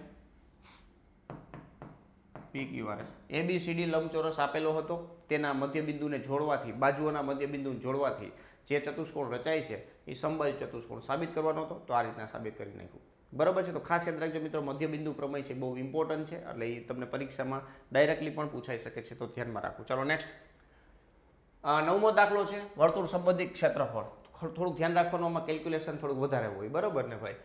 PQRS. એબીસીડી લંબચોરસ આપેલો હતો, તેના મધ્યબિંદુને જોડવાથી, બાજુઓના મધ્યબિંદુને જોડવાથી જે ચતુષ્કોણ રચાય છે એ સમબાજુ ચતુષ્કોણ સાબિત કરવાનો હતો. તો આ રીતના સાબિત કરી નાખ્યું, બરાબર છે. તો ખાસ યાદ રાખજો મિત્રો, મધ્યબિંદુ પ્રમેય છે બહુ ઇમ્પોર્ટન્ટ છે, એટલે એ તમને પરીક્ષામાં ડાયરેક્ટલી પણ પૂછાઈ શકે છે, તો ધ્યાનમાં રાખવું. ચાલો નેક્સ્ટ, 9મો દાખલો છે વર્તુળ સંબંધિત ક્ષેત્રફળ. થોડુંક ધ્યાન રાખવાનું, આમાં કેલ્ક્યુલેશન થોડુંક વધારે હોય, બરાબર ને ભાઈ.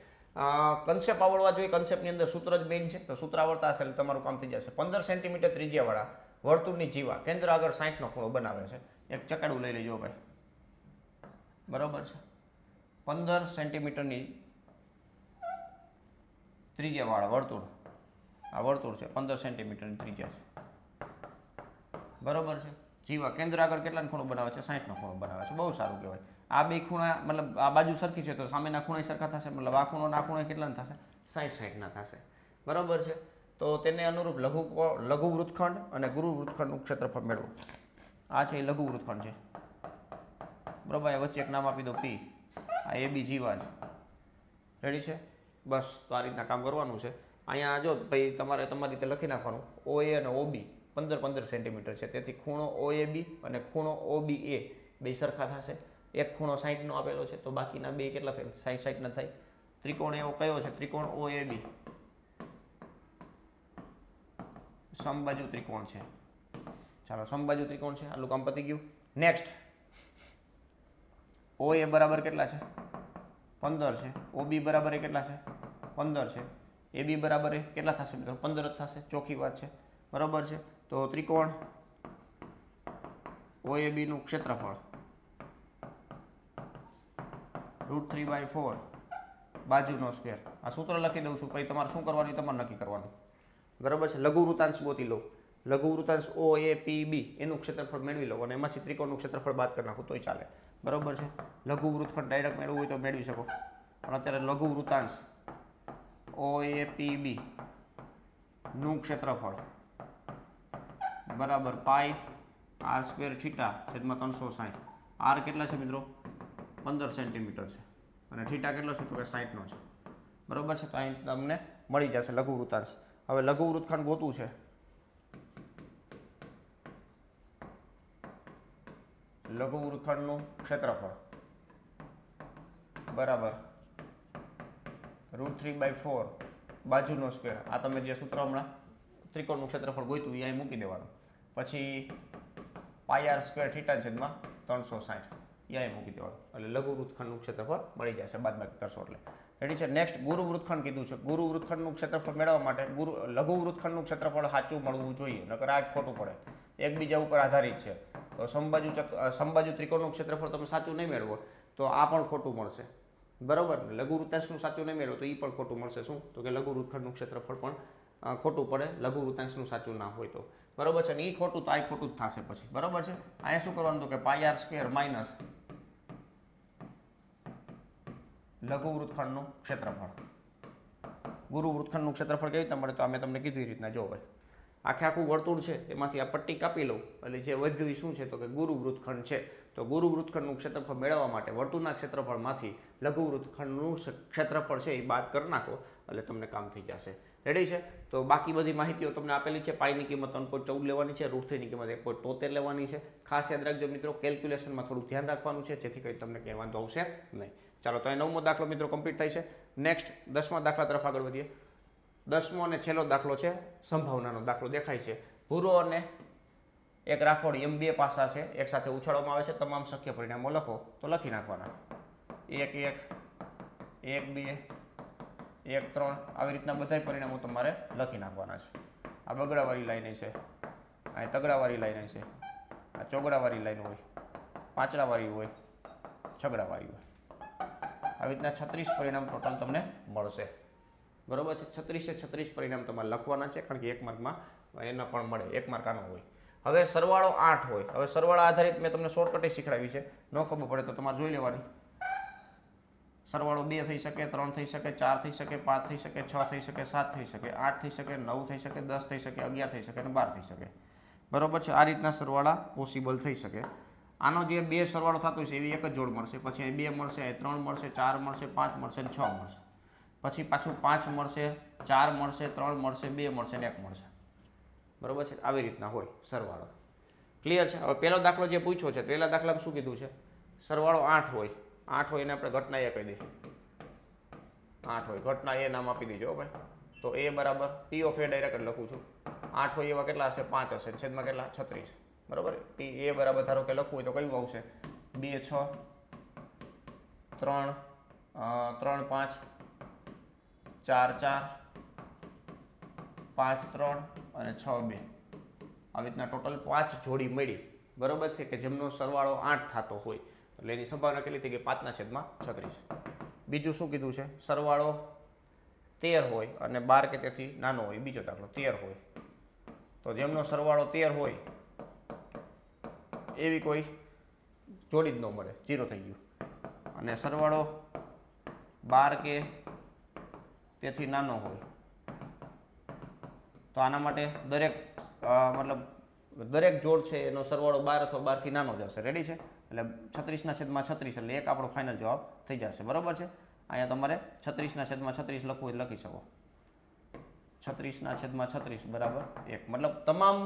કન્સેપ્ટ આવડવા જોઈએ. કન્સેપ્ટની અંદર સૂત્ર જ મેઇન છે, તો સૂત્ર આવડતા હશે એટલે તમારું કામ થઈ જશે. 15 સેન્ટીમીટર ત્રિજ્યાવાળા વર્તુળની જીવા કેન્દ્ર આગળ 60નો ખૂણો બનાવે છે. એક ચકાડું લઈ લેજો ભાઈ, બરાબર છે. 15 સેન્ટીમીટરની ત્રિજ્યાવાળા વર્તુળ, આ વર્તુળ છે 15 સેન્ટીમીટરની ત્રિજ્યા છે, બરાબર છે. જીવા કેન્દ્ર આગળ કેટલાનો ખૂણો બનાવે છે, 60નો ખૂણો બનાવે છે. બહુ સારું કહેવાય. આ બે ખૂણા મતલબ આ બાજુ સરખી છે તો સામેના ખૂણા સરખા થશે, મતલબ આ ખૂણો ના ખૂણા કેટલાના થશે, 60-60ના થશે, બરાબર છે. તો તેને અનુરૂપ લઘુ વૃત્તખંડ અને ગુરુ વૃત્તખંડનું ક્ષેત્રફળ મેળવો. આ છે એ લઘુ વૃત્તખંડ છે, બરાબર. વચ્ચે એક નામ આપી દો પી. આ એ બી જીવા છે. રેડી છે. બસ તો આ રીતના કામ કરવાનું છે. અહીંયા જો ભાઈ તમારે તમારી રીતે લખી નાખવાનું, ઓ એ અને ઓબી 15-15 સેન્ટીમીટર છે, તેથી ખૂણો OAB અને ખૂણો OBA બે સરખા થશે. એક ખૂણો 60નો આપેલો છે તો બાકીના બે કેટલા થાય, 60-60ના થાય. ત્રિકોણ એવો કયો છે, ત્રિકોણ OAB સમબાજુ ત્રિકોણ છે. ચાલો, સમબાજુ ત્રિકોણ છે, આટલું કામ પતી ગયું. નેક્સ્ટ, OA બરાબર કેટલા છે, 15 છે. OB બરાબર કેટલા છે, 15 છે. AB બરાબર કેટલા થશે મિત્રો, 15 જ થશે, ચોખ્ખી વાત છે, બરાબર છે. તો ત્રિકોણ OAB નું ક્ષેત્રફળ √3/4 બાજુનો સ્ક્વેર. આ સૂત્ર લખી દઉં છું, પછી તમારે શું કરવાનું તમારે નક્કી કરવાનું, બરાબર છે. લઘુ વૃત્તાંશ ગોતી લો, લઘુ વૃત્તાંશ OAPB એનું ક્ષેત્રફળ મેળવી લો, અને એમાંથી ત્રિકોણનું ક્ષેત્રફળ બાદ કરી નાખું તોય ચાલે, બરાબર છે. લઘુ વૃત્તખંડ ડાયરેક્ટ મેળવવું હોય તો મેળવી શકો, પણ અત્યારે લઘુ વૃત્તાંશ OAPB નું ક્ષેત્રફળ બરાબર પાઈ r² થીટા છેદમાં 360. r કેટલા છે મિત્રો, 15 સેન્ટીમીટર છે, અને થીટા કેટલો છે તો કે 60નો છે, બરાબર છે. તો અહીં તમને મળી જશે લઘુ વૃત્તાંશ. હવે લઘુ વૃત્તખંડ ગોતવું છે. લઘુ વૃત્તખંડનું ક્ષેત્રફળ બરાબર √3/4 બાજુનો સ્ક્વેર. આ તમે જે સૂત્ર હમણાં ત્રિકોણનું ક્ષેત્રફળ ગોત્યું એ અહીં મૂકી દેવાનું. પછી πr² થીટા છેદમાં 360 એ અહીં મૂકી દેવાનું, એટલે લઘુ વૃત્તખંડનું ક્ષેત્રફળ મળી જશે બાદબાકી કરશો એટલે. રેડી છે. નેક્સ્ટ, ગુરુ વૃત્તખંડ કીધું છે. ગુરુ વૃત્તખંડનું ક્ષેત્રફળ મેળવવા માટે લઘુ વૃત્તખંડનું ક્ષેત્રફળ સાચું મળવું જોઈએ, નકર આ ખોટું પડે, એકબીજા ઉપર આધારિત છે. તો સમબાજુ ત્રિકોણનું ક્ષેત્રફળ તમે સાચું નહીં મેળવો તો આ પણ ખોટું મળશે, બરાબર. લઘુ વૃત્તાંશનું સાચું નહીં મેળવો તો એ પણ ખોટું મળશે. શું તો કે લઘુ વૃત્તખંડનું ક્ષેત્રફળ પણ ખોટું પડે લઘુ વૃત્તાંશનું સાચું ના હોય તો, બરાબર છે. ને એ ખોટું તો આ ખોટું જ થશે પછી, બરાબર છે. અહીંયા શું કરવાનું તો કે πr² માઇનસ લઘુ વૃત્તખંડનું ક્ષેત્રફળ. ગુરુ વૃત્તખંડનું ક્ષેત્રફળ કેવી રીતે મળે, તો અમે તમને કીધું એ રીતના જો ભાઈ, આખું વર્તુળ છે એમાંથી આ પટ્ટી કાપી લઉં એટલે જે વધ્યું એ શું છે તો કે ગુરુ વૃત્તખંડ છે. તો ગુરુ વૃત્તખંડનું ક્ષેત્રફળ મેળવવા માટે વર્તુળના ક્ષેત્રફળમાંથી લઘુ વૃત્તખંડનું ક્ષેત્રફળ છે એ બાદ કરી નાખો એટલે તમને કામ થઈ જશે. રેડી છે. તો બાકી બધી માહિતીઓ તમને આપેલી છે. પાઈની કિંમત 3.14 લેવાની છે, √3ની કિંમત 1.73 લેવાની છે. ખાસ યાદ રાખજો મિત્રો, કેલ્ક્યુલેશનમાં થોડું ધ્યાન રાખવાનું છે, જેથી કરી તમને કંઈ વાંધો આવશે નહીં. ચાલો, તો એ 9મો દાખલો મિત્રો કમ્પ્લીટ થાય છે. નેક્સ્ટ 10મા દાખલા તરફ આગળ વધીએ. 10મો અને છેલ્લો દાખલો છે, સંભાવનાનો દાખલો દેખાય છે. ભૂરો અને એક રાખોડી એમ બે પાસા છે, એક સાથે ઉછાળવામાં આવે છે. તમામ શક્ય પરિણામો લખો, તો લખી નાખવાના. 1 1 1 2 1 3 આવી રીતના બધા પરિણામો તમારે લખી નાખવાના છે. આ બગડાવાળી લાઈન છે, આ તગડાવાળી લાઈન છે, આ ચોગડાવાળી લાઈન હોય, પાંચડાવાળી હોય, છગડાવાળી હોય. આવી રીતના 36 પરિણામ ટોટલ તમને મળશે. બરોબર છે. 36 પરિણામ તમારે લખવાના છે, કારણ કે 1 માર્કમાં એના પણ મળે, 1 માર્ક આનો હોય. હવે સરવાળો 8 હોય. હવે સરવાળા આધારિત મેં તમને શોર્ટકટ શીખડાવી છે, ન ખબર પડે તો તમારે જોઈ લેવાની. સરવાળો 2 થઈ શકે, 3 થઈ શકે, 4 થઈ શકે, 5 થઈ શકે, 6 થઈ શકે, 7 થઈ શકે, 8 થઈ શકે, 9 થઈ શકે, 10 થઈ શકે, 11 થઈ શકે અને 12 થઈ શકે. બરોબર છે. આ રીતના સરવાળા પોસિબલ થઈ શકે. આનો જે 2 સરવાળો થતો છે એવી એક જ જોડ મળશે, પછી 2 મળશે, 3 મળશે, 4 મળશે, 5 મળશે અને 6 મળશે. પછી પાછું 5 મળશે, 4 મળશે, 3 મળશે, 2 મળશે અને 1 મળશે. બરોબર છે. આવી રીતના હોય સરવાળો. ક્લિયર છે. હવે પહેલો દાખલો જે પૂછ્યો છે, પહેલા દાખલામાં શું કીધું છે? સરવાળો 8 હોય. 8 હોય એને આપણે ઘટના એ કહી દઈશું. 8 હોય, ઘટના એ નામ આપી દીજો ભાઈ. તો એ બરાબર પી ઓફ એ ડાયરેક્ટ લખું છું. 8 હોય એવા કેટલા હશે? 5 હશે. છેદમાં કેટલા? 36. બરાબર. પી એ બરાબર ધારો કે લખવું હોય તો કયું આવશે? 2 6 3 3 5 4 4 5 3 અને 6 2. આવી રીતના ટોટલ 5 જોડી મળી. બરોબર છે, કે જેમનો સરવાળો 8 થતો હોય. એટલે એની સંભાવના કેટલી થઈ ગઈ? 5/36. બીજું શું કીધું છે? સરવાળો 13 હોય અને 12 કે તેથી નાનો હોય. બીજો દાખલો 13 હોય. તો જેમનો સરવાળો 13 હોય એવી કોઈ જોડી જ ન મળે, 0 થઈ ગયું. અને સરવાળો 12 કે તેથી નાનો હોય તો આના માટે દરેક જોડ છે એનો સરવાળો 12 અથવા 12 થી નાનો જ હશે. રેડી છે? એટલે 36/36 એટલે એક આપણો ફાઇનલ જવાબ થઈ જશે. બરોબર છે. અહીંયા તમારે 36/36 લખવું હોય લખી શકો. 36/36 બરાબર 1. મતલબ તમામ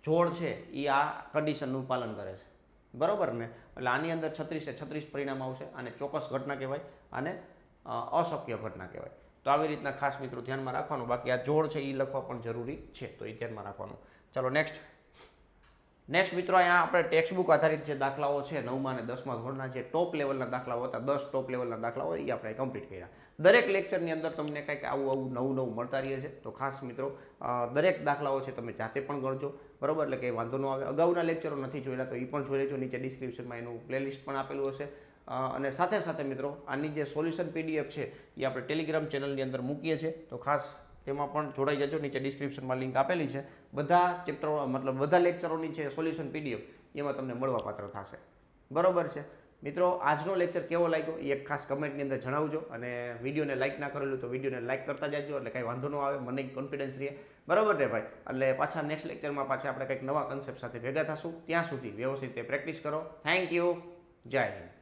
જોડ છે એ આ કન્ડિશનનું પાલન કરે છે. બરોબર ને? એટલે આની અંદર 36 પરિણામ આવશે. આને ચોક્કસ ઘટના કહેવાય, આને અશક્ય ઘટના કહેવાય. તો આવી રીતના ખાસ મિત્રો ધ્યાનમાં રાખવાનું. બાકી આ જોડ છે એ લખવા પણ જરૂરી છે, તો એ ધ્યાનમાં રાખવાનું. ચાલો નેક્સ્ટ મિત્રો, અહીંયા આપણે ટેક્સ્ટબુક આધારિત જે દાખલાઓ છે 9મા અને 10મા ધોરણના જે ટોપ લેવલના દાખલાઓ હતા, 10 ટોપ લેવલના દાખલાઓ એ આપણે કમ્પ્લીટ કર્યા. દરેક લેક્ચરની અંદર તમને કંઈક આવું નવું મળતા રહે છે. તો ખાસ મિત્રો દરેક દાખલાઓ છે તમે જાતે પણ ગણજો. બરોબર? એટલે કે વાંધો ન આવે. અગાઉના લેક્ચરો નથી જોયેલા તો એ પણ જોઈ લેજો. નીચે ડિસ્ક્રિપ્શનમાં એનું પ્લેલિસ્ટ પણ આપેલું હશે. અને સાથે સાથે મિત્રો આની જે સોલ્યુશન પીડીએફ છે એ આપણે ટેલિગ્રામ ચેનલની અંદર મૂકીએ છીએ. તો ખાસ તેમાં પણ જોડાઈ જજો. નીચે ડિસ્ક્રિપ્શનમાં લિંક આપેલી છે. બધા ચેપ્ટરો મતલબ બધા લેક્ચરોની છે સોલ્યુશન પીડીએફ એમાં તમને મળવાપાત્ર થશે. બરોબર છે મિત્રો? આજનો લેક્ચર કેવો લાગ્યો એ એક ખાસ કમેન્ટની અંદર જણાવજો. અને વિડીયોને લાઇક ના કરેલું તો વિડીયોને લાઇક કરતા જજો, એટલે કાંઈ વાંધો ન આવે, મને કોન્ફિડન્સ રહે. બરોબર ને ભાઈ? એટલે પાછા નેક્સ્ટ લેક્ચરમાં પાછા આપણે કંઈક નવા કન્સેપ્ટ સાથે ભેગા થશું. ત્યાં સુધી વ્યવસ્થિત પ્રેક્ટિસ કરો. Thank you. જય હિન્દ.